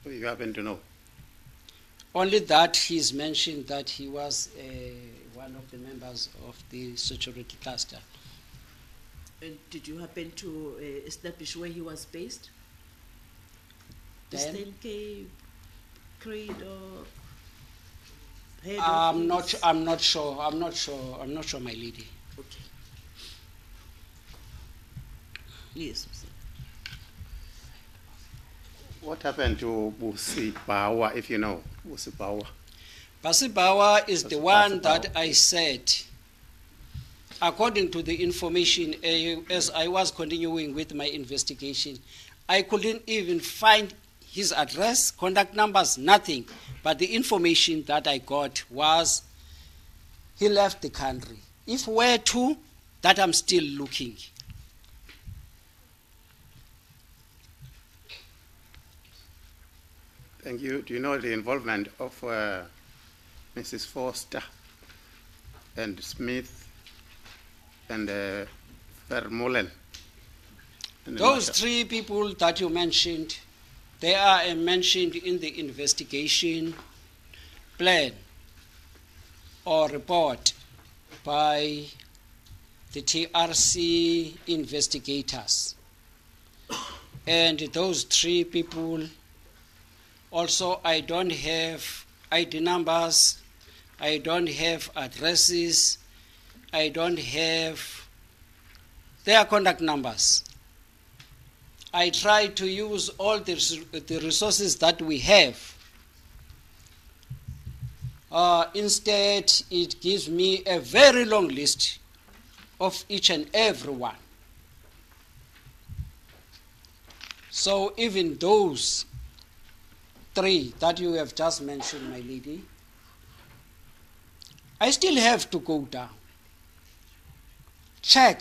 if you happen to know? Only that he's mentioned that he was one of the members of the security cluster. And did you happen to establish where he was based? Then? Eastern Cape, Cradock, head I'm office? not sure, my lady. Okay. Yes, sir. What happened to Busi Bawa, if you know? Busi Bawa. Basibawa is the Basi one Bawa. that I said, according to the information, as I was continuing with my investigation, I couldn't even find his address, contact numbers, nothing. But the information that I got was he left the country. If where to, that I'm still looking. Thank you. Do you know the involvement of Mrs. Foster and Smith and Vermeulen? And Those matter? 3 people that you mentioned, they are mentioned in the investigation plan or report by the TRC investigators. And those 3 people, also I don't have ID numbers, I don't have addresses, I don't have their contact numbers. I try to use all the resources that we have. Instead, it gives me a very long list of each and every one. So even those 3 that you have just mentioned, my lady, I still have to go down, check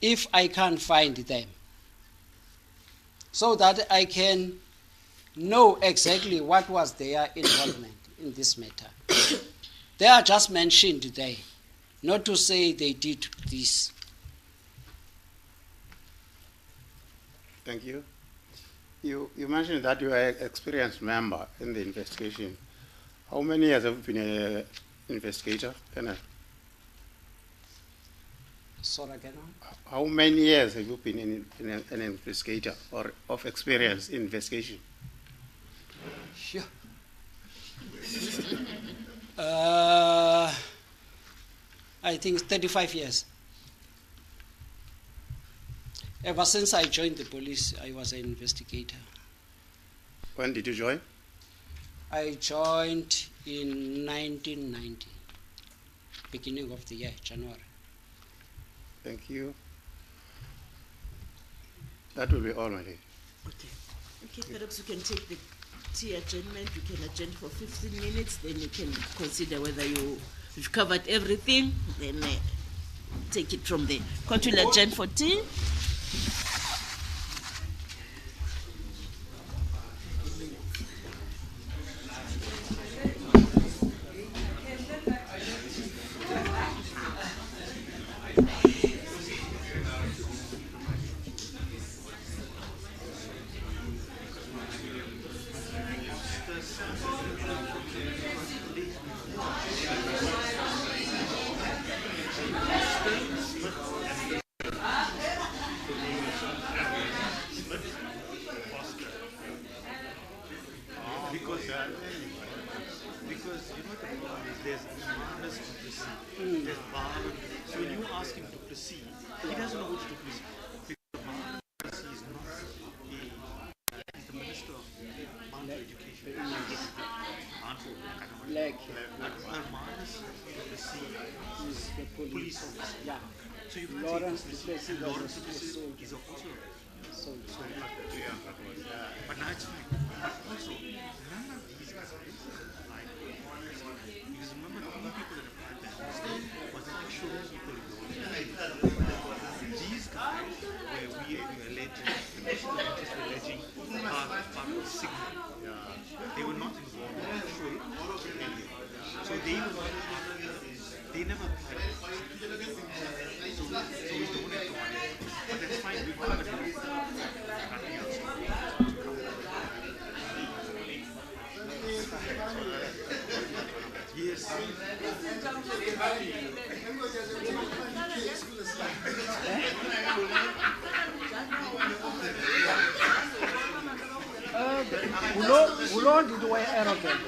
if I can't find them, so that I can know exactly what was their involvement in this matter. They are just mentioned there, not to say they did this. Thank you. You mentioned that you are an experienced member in the investigation. How many years have you been an investigator? Sorry, again? How many years have you been an investigator or of experience in investigation? Sure. I think 35 years. Ever since I joined the police, I was an investigator. When did you join? I joined in 1990, beginning of the year, January. Thank you. That will be all, my lady. Okay, perhaps you can take the tea adjournment. You can adjourn for 15 minutes, then you can consider whether you've covered everything, then take it from there. Can't you adjourn for tea? Because you know the problem is there's enormous complicity. There's Bar. So when you ask him to proceed, he doesn't know which to proceed. Because Bar is not he's the Minister of Education. Like Manus is the police officer. Yeah. So you can't Lawrence say Duplessis Lawrence was a Duplessis soldier. is also So but now it's fine. But also, none of these guys, like, because remember the only people that applied that was the actual people involved. These guys, where we were alleging, the person of interest were alleging part of the signal. They were not involved in the actual area. So they were not part of it. They never applied. So we don't have to worry. But that's fine, we've covered it. Nothing else. Yes. Ulon did way arrogant.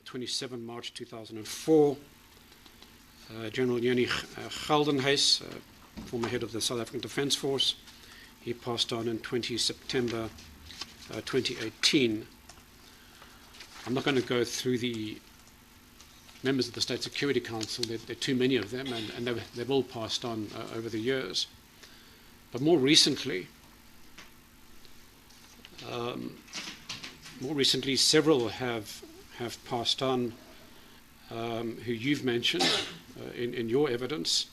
27 March 2004. General Jenny Geldenhuys, former head of the South African Defence Force, he passed on in 20 September 2018. I'm not going to go through the members of the State Security Council. There are too many of them, and they've all passed on over the years. But more recently, several have passed on, who you've mentioned in your evidence.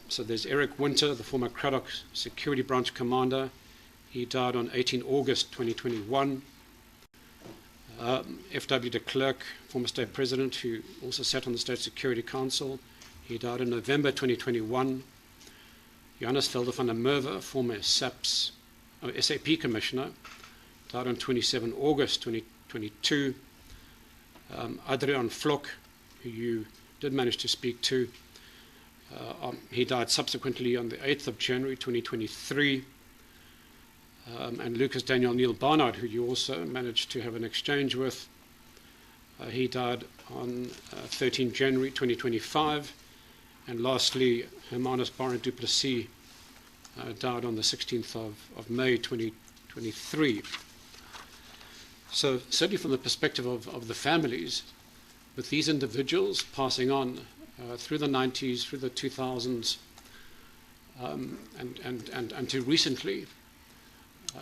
So there's Eric Winter, the former Cradock Security Branch Commander. He died on 18 August 2021. F.W. de Klerk, former State President, who also sat on the State Security Council. He died in November 2021. Johannes Velder van der Merwe, former SAP Commissioner, died on 27 August 2022. Adrian Vlok, who you did manage to speak to, he died subsequently on the 8th of January 2023. And Lucas Daniel Neil Barnard, who you also managed to have an exchange with, he died on 13 January 2025. And lastly, Hermanus Baron du Plessis died on the 16th of May 2023. So certainly from the perspective of the families, with these individuals passing on through the 90s, through the 2000s, and to recently,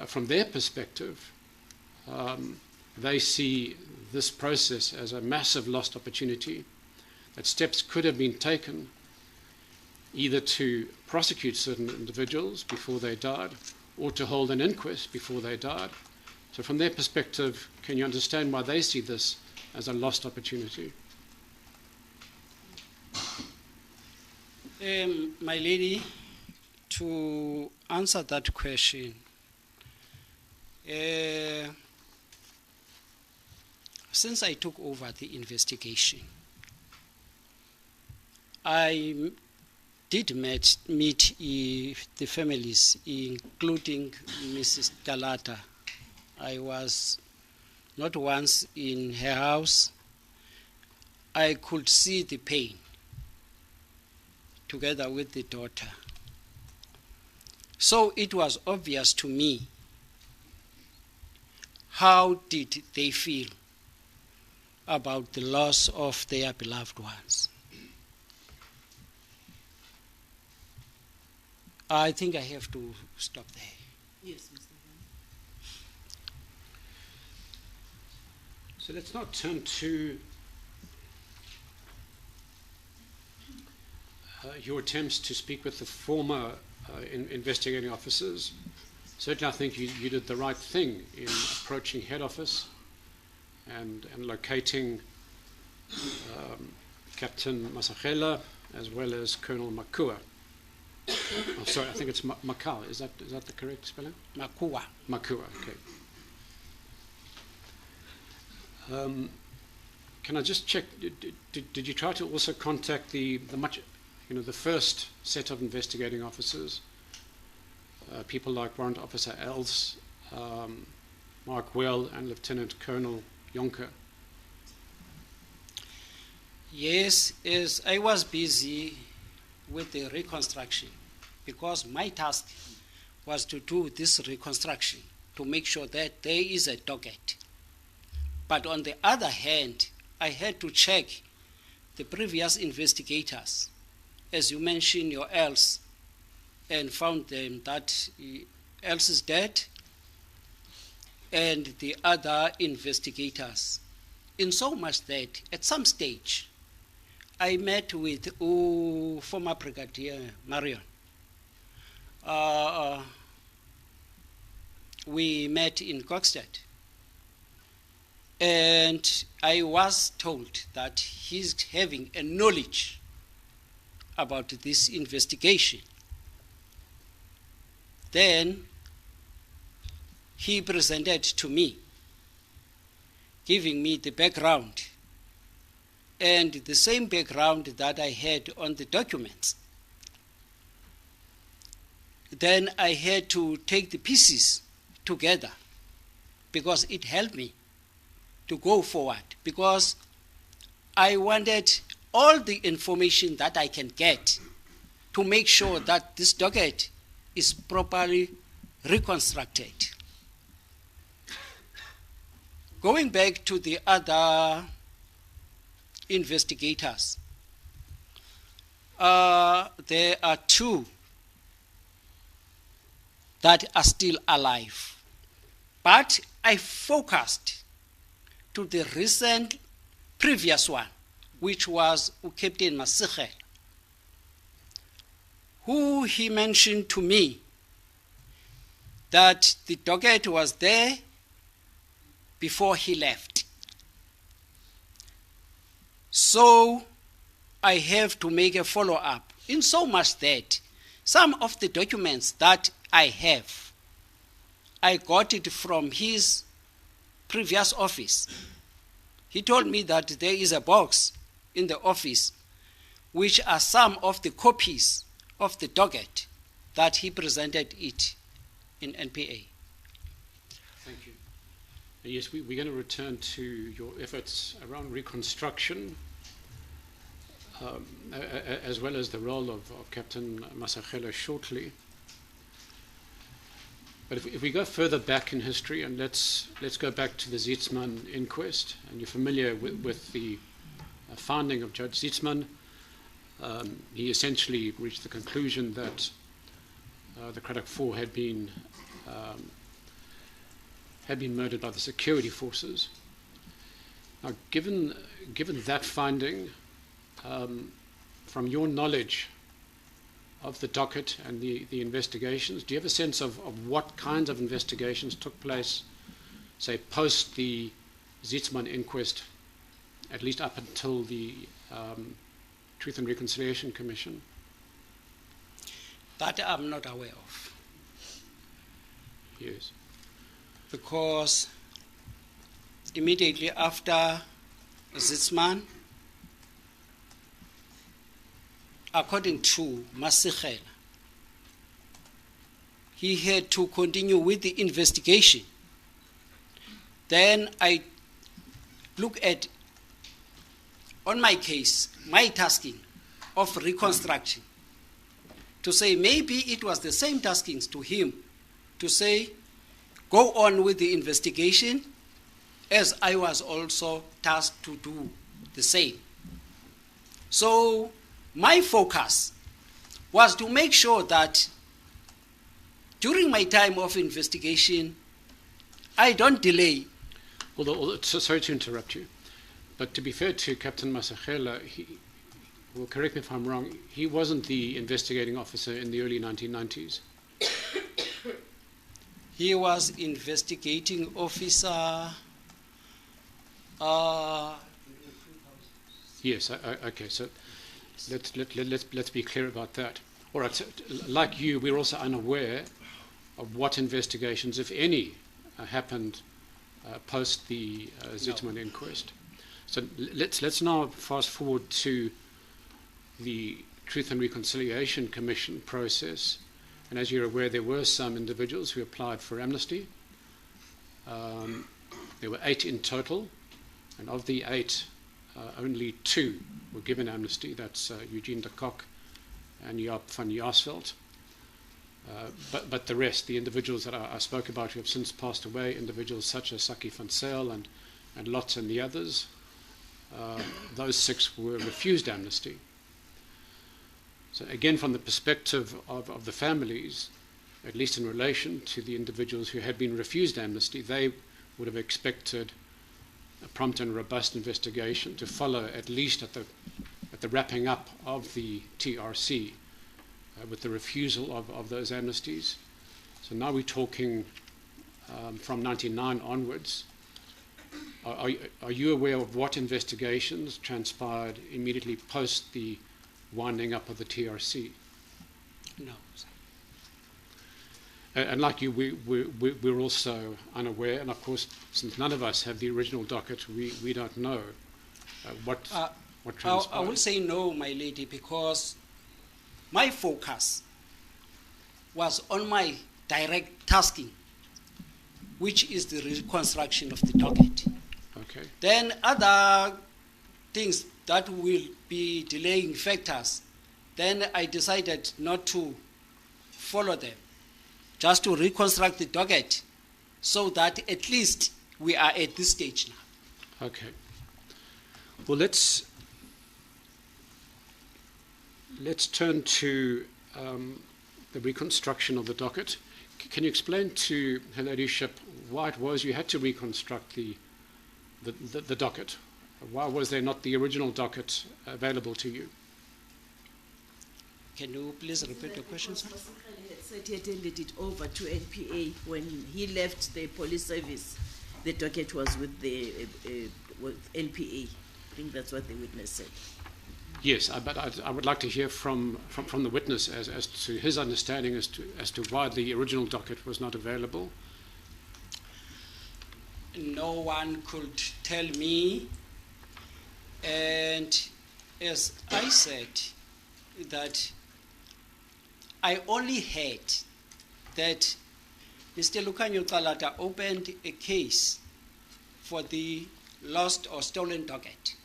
from their perspective, they see this process as a massive lost opportunity, that steps could have been taken either to prosecute certain individuals before they died or to hold an inquest before they died. So from their perspective, can you understand why they see this as a lost opportunity? My lady, to answer that question, since I took over the investigation, I did meet the families, including Mrs. Talata. I was not once in her house. I could see the pain together with the daughter. So it was obvious to me, how did they feel about the loss of their beloved ones? I think I have to stop there. Yes, Mr. So let's now turn to your attempts to speak with the former investigating officers. Certainly I think you did the right thing in approaching head office and locating Captain Masakela as well as Colonel Makua. Oh, sorry, I think it's Makau. Is that the correct spelling? Makua. Makua, okay. Can I just check? Did you try to also contact the first set of investigating officers, people like Warrant Officer Els, Mark Well, and Lieutenant Colonel Jonker? Yes, as I was busy with the reconstruction, because my task was to do this reconstruction to make sure that there is a docket. But on the other hand, I had to check the previous investigators, as you mentioned, your Els, and found them that Els is dead, and the other investigators. In so much that at some stage, I met with former Brigadier Marion. We met in Kokstad. And I was told that he's having a knowledge about this investigation. Then he presented to me, giving me the background, and the same background that I had on the documents. Then I had to take the pieces together because it helped me to go forward because I wanted all the information that I can get to make sure that this docket is properly reconstructed. Going back to the other investigators, there are two that are still alive. But I focused to the recent previous one, which was Captain Masichel, who he mentioned to me that the docket was there before he left. So I have to make a follow-up, in so much that some of the documents that I have, I got it from his previous office. He told me that there is a box in the office which are some of the copies of the docket that he presented it in NPA. Thank you. Yes, we're going to return to your efforts around reconstruction, as well as the role of Captain Masachela shortly. But if we go further back in history, and let's go back to the Zietsman inquest, and you're familiar with the founding of Judge Zietsman. He essentially reached the conclusion that the Cradock 4 had been murdered by the security forces. Now, given that finding, from your knowledge of the docket and the investigations, do you have a sense of what kinds of investigations took place, say, post the Zietsman inquest, at least up until the Truth and Reconciliation Commission? That I'm not aware of. Yes. Because immediately after Zietsman, according to Masichel, he had to continue with the investigation. Then I look at, on my case, my tasking of reconstruction, to say maybe it was the same taskings to him, to say, go on with the investigation, as I was also tasked to do the same. So my focus was to make sure that during my time of investigation, I don't delay. Although, sorry to interrupt you, but to be fair to Captain Masachela, well, correct me if I'm wrong, he wasn't the investigating officer in the early 1990s. He was investigating officer. Yes. Okay. So let's be clear about that. All right. So, like you, we're also unaware of what investigations, if any, happened post the Zietsman inquest. So let's now fast forward to the Truth and Reconciliation Commission process. And as you're aware, there were some individuals who applied for amnesty. There were 8 in total, and of the 8, only 2 were given amnesty. That's Eugene de Kock and Jaap van Jaarsveld. But the rest, the individuals that I spoke about who have since passed away, individuals such as Saki van Zyl and Lotz and the others, those 6 were refused amnesty. So again, from the perspective of the families, at least in relation to the individuals who had been refused amnesty, they would have expected a prompt and robust investigation to follow, at least at the wrapping up of the TRC, with the refusal of those amnesties. So now we're talking from 1999 onwards. Are you aware of what investigations transpired immediately post the winding up of the TRC? No. And like you, we're also unaware, and of course, since none of us have the original docket, we don't know what transpired. I will say no, my lady, because my focus was on my direct tasking, which is the reconstruction of the docket. Okay. Then other things that will be delaying factors, then I decided not to follow them, just to reconstruct the docket so that at least we are at this stage now. Okay. Well, let's turn to the reconstruction of the docket. Can you explain to Her Ladyship why it was you had to reconstruct the docket? Why was there not the original docket available to you? Can you please repeat your question, sir? Masikane had said he handed it over to NPA. When he left the police service, the docket was with the with NPA. I think that's what the witness said. Yes, but I would like to hear from the witness as to his understanding as to why the original docket was not available. No one could tell me, and as I said, that I only heard that Mr. Lukanyo Kalata opened a case for the lost or stolen docket.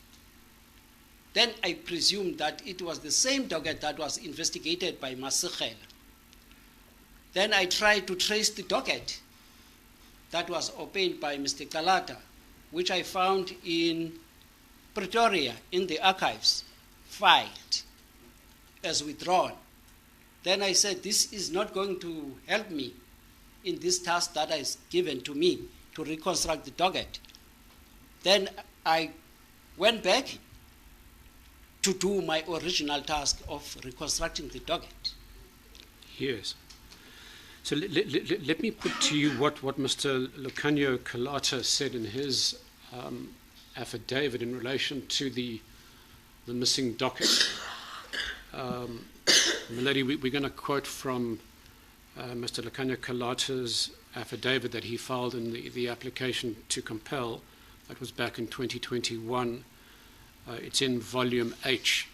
Then I presumed that it was the same docket that was investigated by Masikela. Then I tried to trace the docket that was opened by Mr. Kalata, which I found in Pretoria in the archives, filed as withdrawn. Then I said, this is not going to help me in this task that is given to me to reconstruct the docket. Then I went back to do my original task of reconstructing the docket. Yes. So let me put to you what Mr. Lukanyo Kalata said in his affidavit in relation to the missing docket. Milady, we're going to quote from Mr. Lukanyo Kalata's affidavit that he filed in the application to compel. That was back in 2021. It's in volume H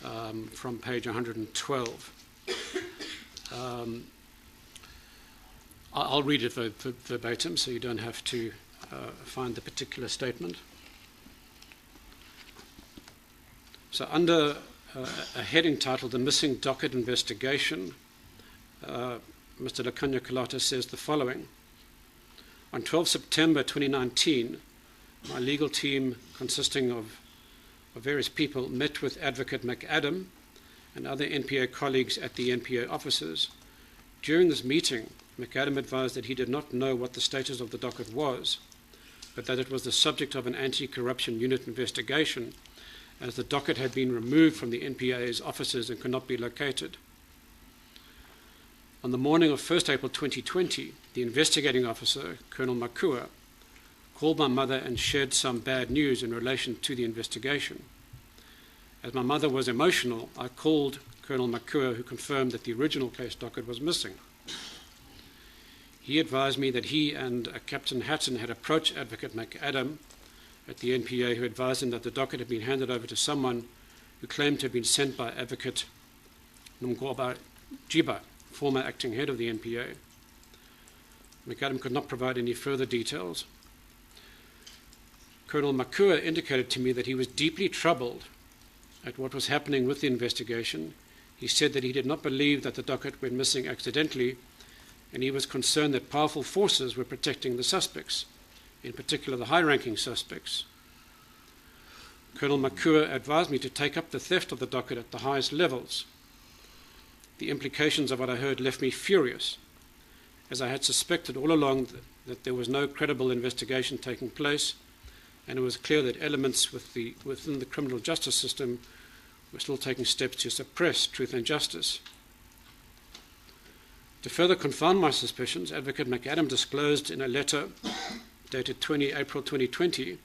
from page 112. I'll read it verbatim so you don't have to find the particular statement. So under a heading titled The Missing Docket Investigation, Mr. Lukanyo Kalata says the following. On 12 September 2019, my legal team, consisting of various people, met with Advocate McAdam and other NPA colleagues at the NPA offices. During this meeting, McAdam advised that he did not know what the status of the docket was, but that it was the subject of an anti-corruption unit investigation, as the docket had been removed from the NPA's offices and could not be located. On the morning of 1st April 2020, the investigating officer, Colonel Makua, called my mother and shared some bad news in relation to the investigation. As my mother was emotional, I called Colonel Makua, who confirmed that the original case docket was missing. He advised me that he and Captain Hatton had approached Advocate McAdam at the NPA, who advised him that the docket had been handed over to someone who claimed to have been sent by Advocate Nomgoba Jiba, former acting head of the NPA. McAdam could not provide any further details. Colonel Makua indicated to me that he was deeply troubled at what was happening with the investigation. He said that he did not believe that the docket went missing accidentally, and he was concerned that powerful forces were protecting the suspects, in particular the high-ranking suspects. Colonel Makua advised me to take up the theft of the docket at the highest levels. The implications of what I heard left me furious, as I had suspected all along that there was no credible investigation taking place, and it was clear that elements within the criminal justice system were still taking steps to suppress truth and justice. To further confound my suspicions, Advocate McAdam disclosed in a letter dated 20 April 2020,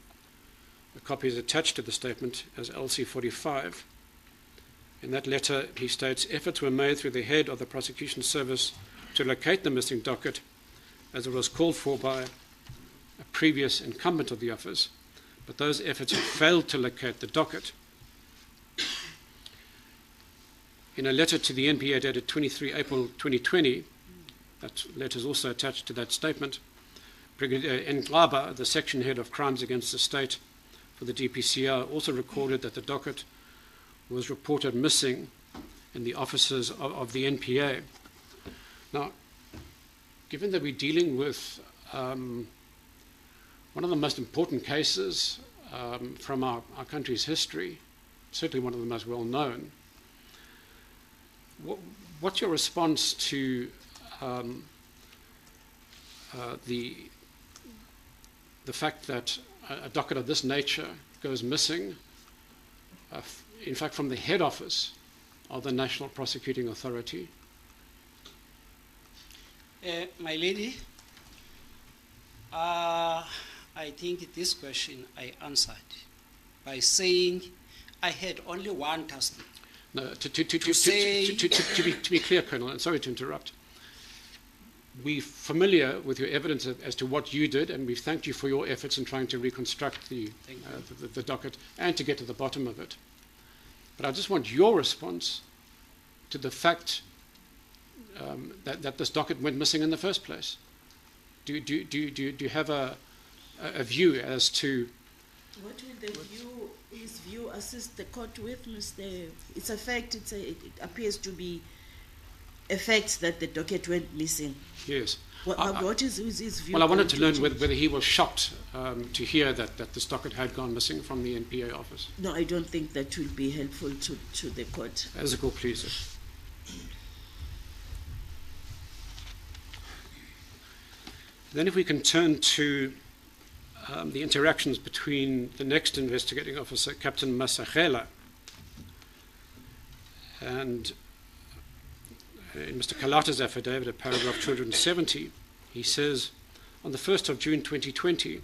a copy is attached to the statement as LC45. In that letter, he states, efforts were made through the head of the prosecution service to locate the missing docket, as it was called for by a previous incumbent of the office, but those efforts had failed to locate the docket. In a letter to the NPA dated 23 April 2020, that letter is also attached to that statement, Brigadier Nglaba, the section head of crimes against the state for the DPCI, also recorded that the docket was reported missing in the offices of the NPA. Now, given that we're dealing with one of the most important cases from our country's history, certainly one of the most well-known, what's your response to the fact that a docket of this nature goes missing, in fact, from the head office of the National Prosecuting Authority? My lady, I think this question I answered by saying I had only one task. No, to be clear, Colonel, and sorry to interrupt, we're familiar with your evidence as to what you did, and we've thanked you for your efforts in trying to reconstruct the docket and to get to the bottom of it. But I just want your response to the fact that this docket went missing in the first place. Do you have a view as to... What will his view assist the court with, Mr.? It's a fact, it appears to be a fact that the docket went missing. Yes. What is his view? Well, I wanted to learn whether he was shocked to hear that this docket had gone missing from the NPA office. No, I don't think that will be helpful to the court. As the court pleases. Then if we can turn to the interactions between the next investigating officer, Captain Masachela, and in Mr. Kalata's affidavit at paragraph 270, he says, on the 1st of June 2020,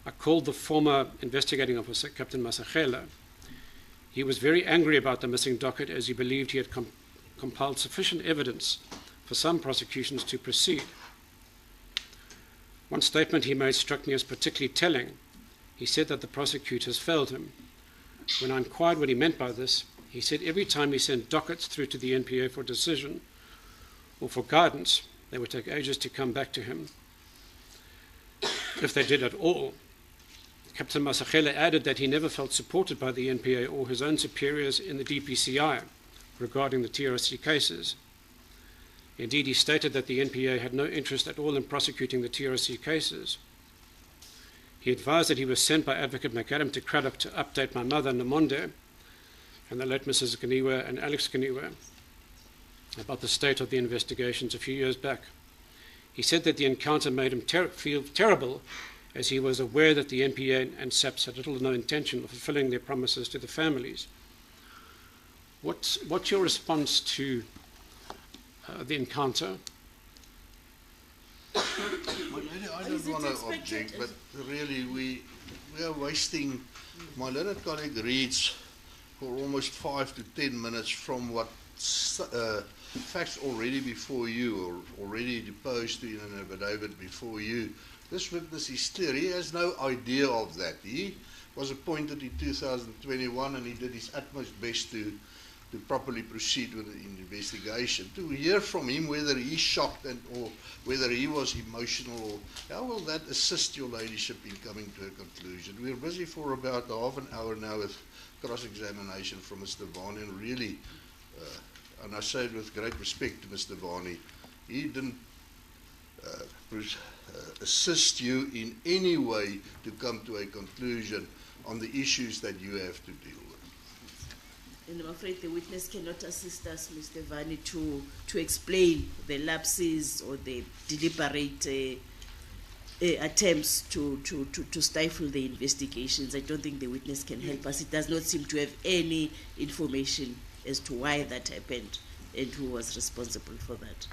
I called the former investigating officer, Captain Masachela. He was very angry about the missing docket as he believed he had compiled sufficient evidence for some prosecutions to proceed. One statement he made struck me as particularly telling. He said that the prosecutors failed him. When I inquired what he meant by this, he said every time he sent dockets through to the NPA for decision or for guidance, they would take ages to come back to him, if they did at all. Captain Masachela added that he never felt supported by the NPA or his own superiors in the DPCI regarding the TRC cases. Indeed, he stated that the NPA had no interest at all in prosecuting the TRC cases. He advised that he was sent by Advocate McAdam to Cradock to update my mother, Namonde, and the late Mrs. Ganiwa and Alex Ganiwa about the state of the investigations a few years back. He said that the encounter made him feel terrible, as he was aware that the NPA and SAPS had little or no intention of fulfilling their promises to the families. What's your response to the encounter? My lady, I don't want to object, but really we are wasting, my learned colleague reads for almost 5 to 10 minutes from what facts already before you, or already deposed to in an affidavit before you. This witness is clear. He has no idea of that. He was appointed in 2021 and he did his utmost best to properly proceed with the investigation. To hear from him whether he's shocked or whether he was emotional, or how will that assist your ladyship in coming to a conclusion? We're busy for about half an hour now with cross-examination from Mr. Varney, and really, and I say it with great respect to Mr. Varney, he didn't assist you in any way to come to a conclusion on the issues that you have to deal with. And I'm afraid the witness cannot assist us, Mr. Varney, to explain the lapses or the deliberate attempts to stifle the investigations. I don't think the witness can help us. It does not seem to have any information as to why that happened and who was responsible for that.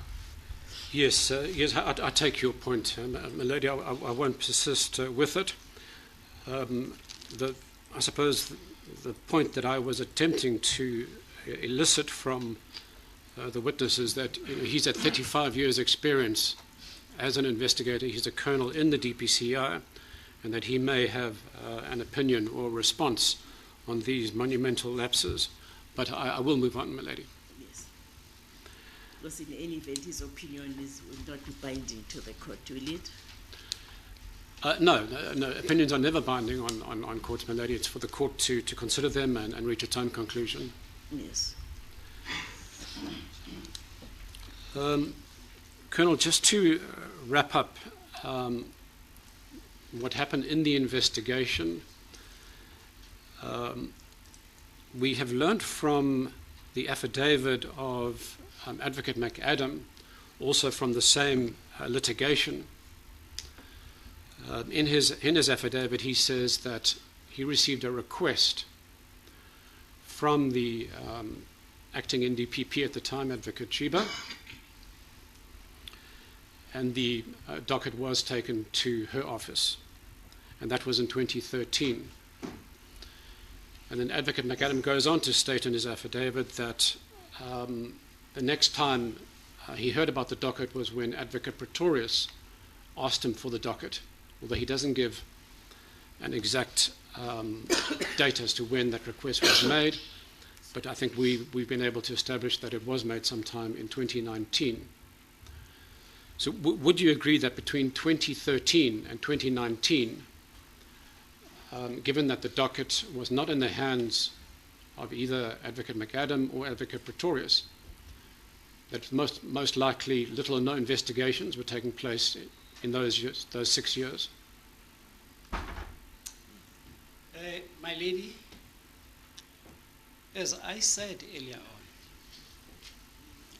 Yes, yes, I take your point, my lady. I won't persist with it. I suppose the point that I was attempting to elicit from the witness is that he's had 35 years' experience as an investigator. He's a colonel in the DPCI, and that he may have an opinion or response on these monumental lapses. But I will move on, my lady. Yes. Because in any event, his opinion will not be binding to the court, will it? No, opinions are never binding on courts, my lady. It's for the court to consider them and reach its own conclusion. Yes. Colonel, just to wrap up what happened in the investigation, we have learned from the affidavit of Advocate McAdam, also from the same litigation. In his affidavit, he says that he received a request from the acting NDPP at the time, Advocate Chiba, and the docket was taken to her office, and that was in 2013. And then Advocate McAdam goes on to state in his affidavit that the next time he heard about the docket was when Advocate Pretorius asked him for the docket, although he doesn't give an exact date as to when that request was made, but I think we've been able to establish that it was made sometime in 2019. So would you agree that between 2013 and 2019, given that the docket was not in the hands of either Advocate McAdam or Advocate Pretorius, that most likely little or no investigations were taking place in those years, those 6 years? My lady, as I said earlier on,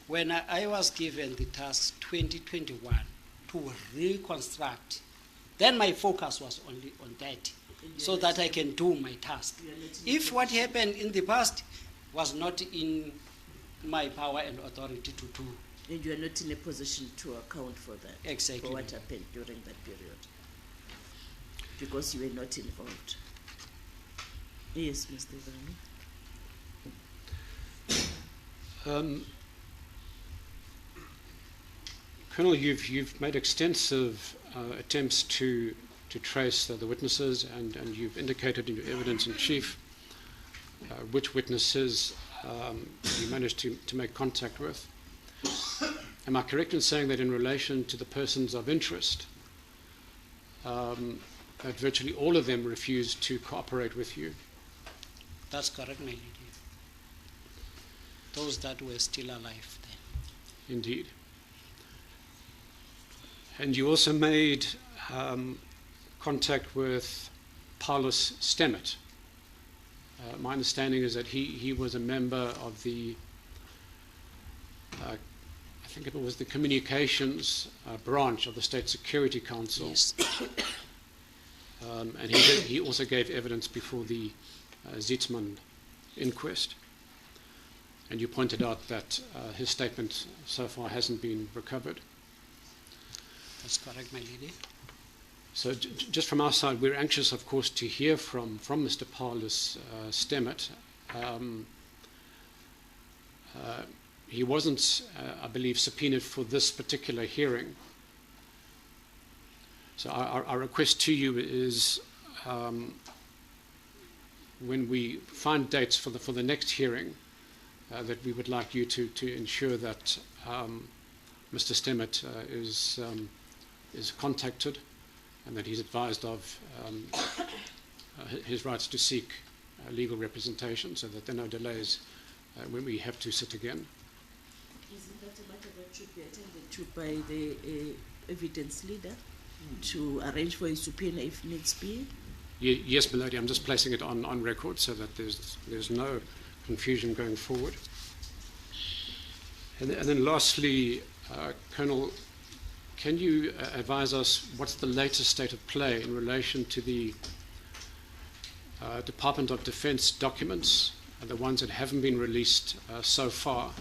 when I was given the task 2021 to reconstruct, then my focus was only on that, so that I can do my task. If what happened in the past was not in my power and authority to do. And you are not in a position to account for that. Exactly. For what happened during that period. Because you were not involved. Yes, Mr. Zani. Colonel, you've made extensive attempts to trace the witnesses, and you've indicated in your evidence in chief which witnesses you managed to make contact with. Am I correct in saying that in relation to the persons of interest, that virtually all of them refused to cooperate with you? That's correct, my lady. Those that were still alive then. Indeed. And you also made contact with Paulus Stemmet. My understanding is that he was a member of the, I think it was the communications branch of the State Security Council. Yes. And he also gave evidence before the Zietsman inquest. And you pointed out that his statement so far hasn't been recovered. That's correct, my lady. So just from our side, we're anxious, of course, to hear from Mr. Paulus Stemmet. He wasn't, I believe, subpoenaed for this particular hearing. So our request to you is, when we find dates for the next hearing, that we would like you to ensure that Mr. Stemmet is contacted, and that he's advised of his rights to seek legal representation, so that there are no delays when we have to sit again. Isn't that a matter that should be attended to by the evidence leader to arrange for a subpoena if needs be? Yes, my lady, I'm just placing it on record so that there's no confusion going forward. And then lastly, Colonel, can you advise us what's the latest state of play in relation to the Department of Defense documents, the ones that haven't been released so far?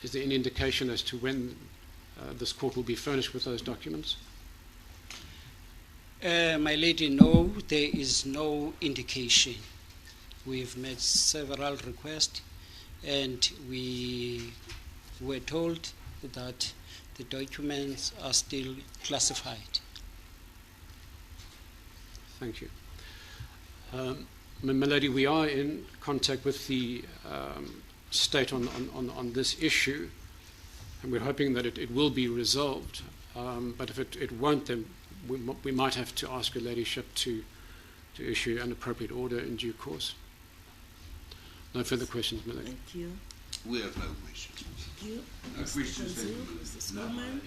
Is there any indication as to when this court will be furnished with those documents? My lady, no, there is no indication. We've made several requests, and we were told that the documents are still classified. Thank you. My lady, we are in contact with the state on this issue, and we're hoping that it will be resolved. But if it won't, then we might have to ask your ladyship to issue an appropriate order in due course. No further questions, Melanie. Thank you. We have no questions. Thank you. No Mr. questions, Kanzu, then. Mr. Schoeman.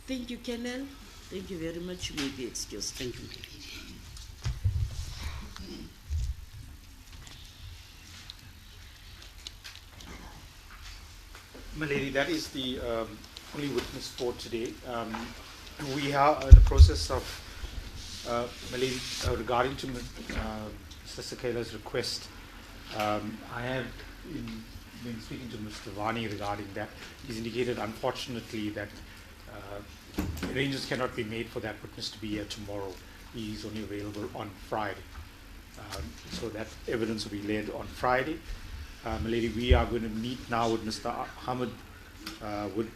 Thank you, Colonel. Thank you very much. You may be excused. Thank you. My lady, that is the only witness for today. We are in the process of, my lady, regarding to Mr. Sakela's request. I have been speaking to Mr. Vani regarding that. He's indicated, unfortunately, that arrangements cannot be made for that witness to be here tomorrow. He is only available on Friday. So that evidence will be laid on Friday. My lady, we are going to meet now with Mr. Ahmed, with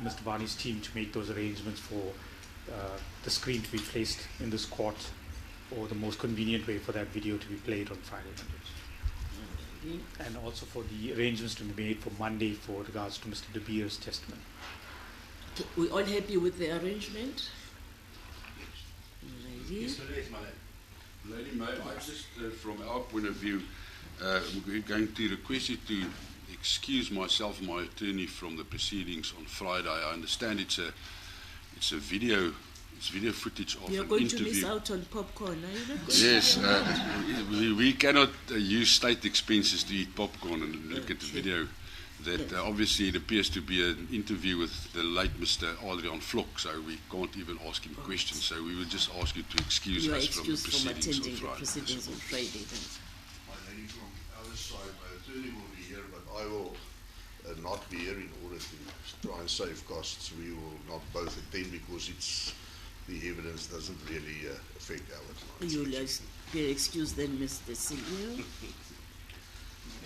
Mr. Vani's team to make those arrangements for the screen to be placed in this court, or the most convenient way for that video to be played on Friday. And also for the arrangements to be made for Monday for regards to Mr. De Beer's testimony. Okay, we all happy with the arrangement? Lady? Yes, Lady, may I just, from our point of view, we're going to request you to excuse myself and my attorney from the proceedings on Friday. I understand it's a video footage of You're an going interview. to miss out on popcorn, are you not going? Yes, we cannot use state expenses to eat popcorn and look at the video. That obviously it appears to be an interview with the late Mr. Adrian Vlok, so we can't even ask him questions. So we would just ask you to excuse You are us from the excused from proceedings attending on the Friday. proceedings on Friday then. My lady, from our side, my attorney will be here, but I will not be here in order to try and save costs. We will not both attend because the evidence doesn't really affect our clients. You will be excused then, Mr. Silvio.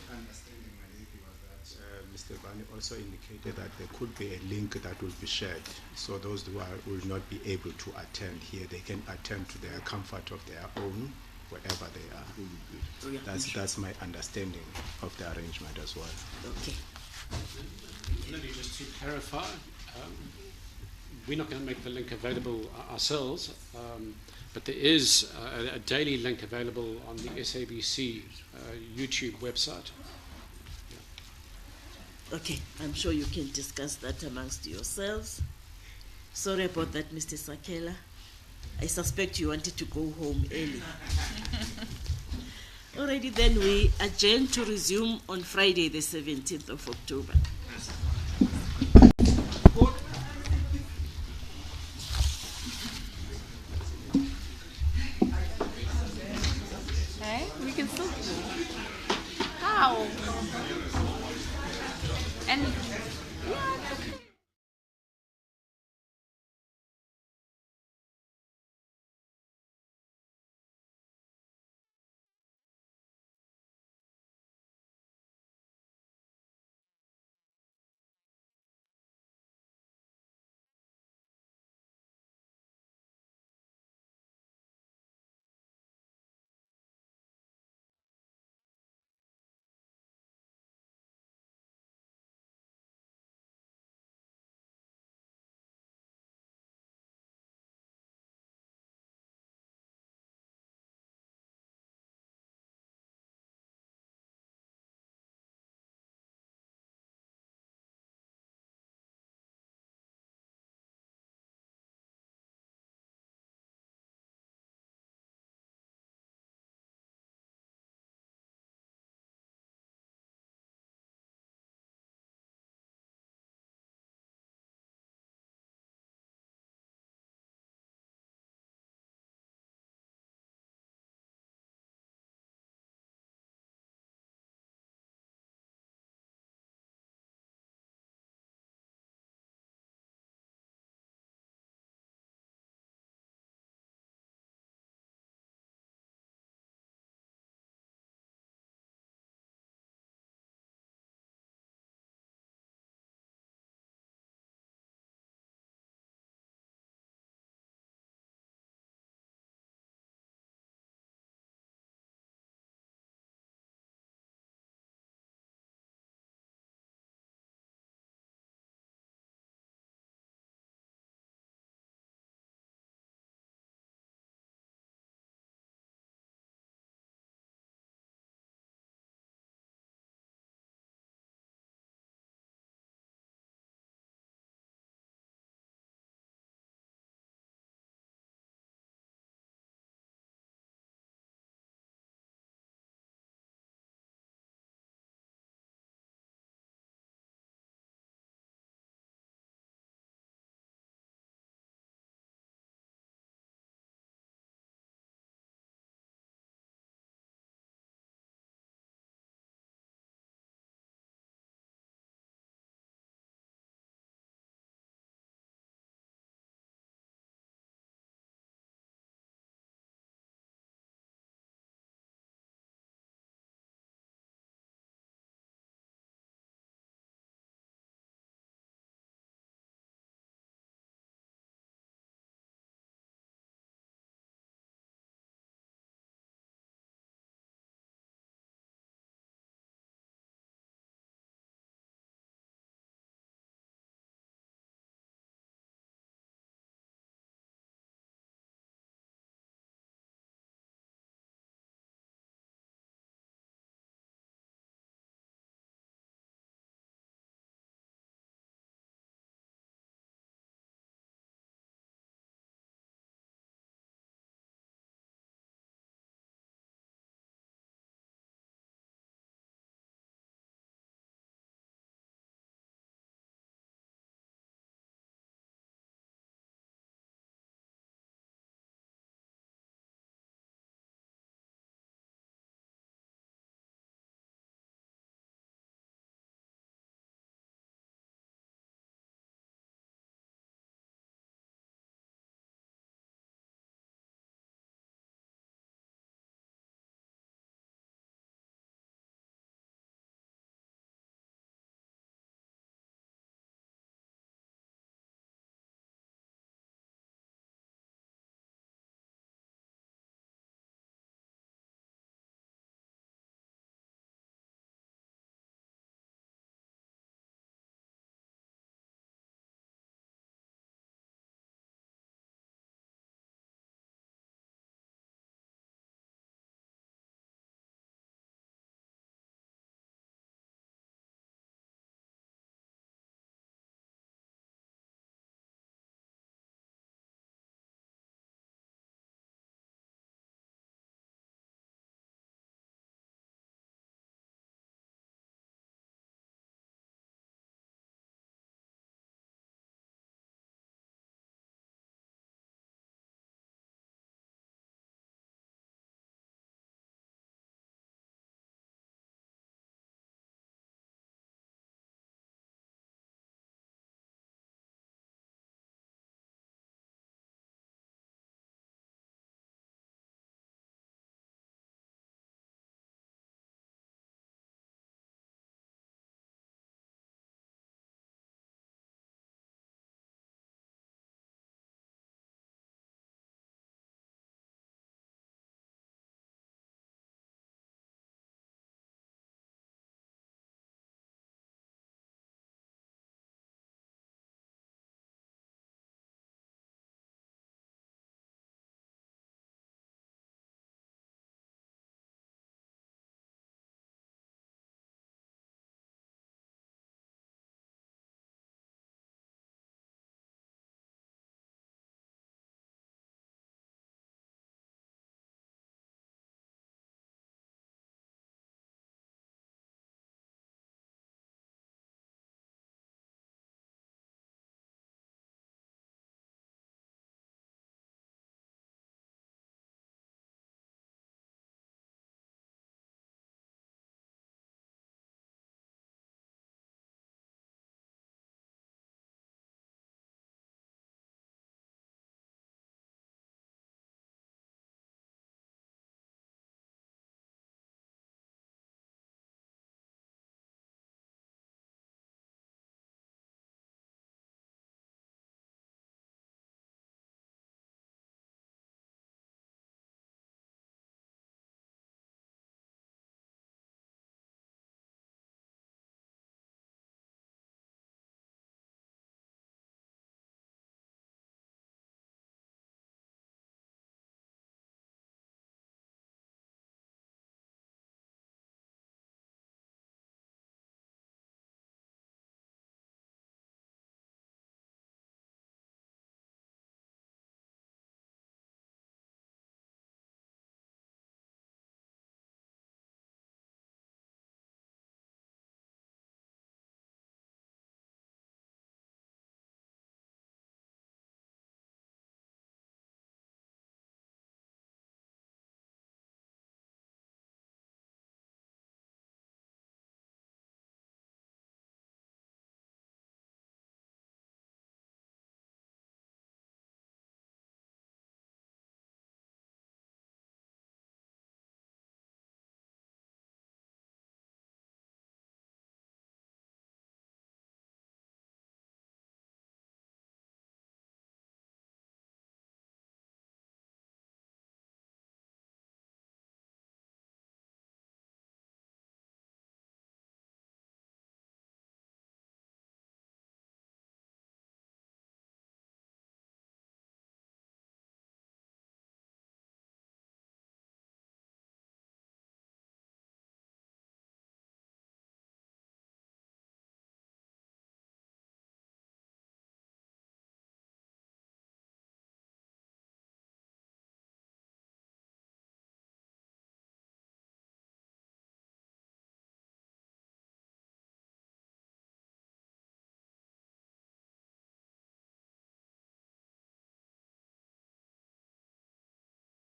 My understanding, my lady, was that Mr. Vani also indicated that there could be a link that will be shared. So those who will not be able to attend here, they can attend to their comfort of their own, wherever they are. Oh, yeah. That's my understanding of the arrangement as well. Okay. Maybe just to clarify, we're not going to make the link available ourselves, but there is a daily link available on the SABC YouTube website. Okay, I'm sure you can discuss that amongst yourselves. Sorry about that, Mr. Sakela. I suspect you wanted to go home early. Alrighty, then we adjourn to resume on Friday, the 17th of October.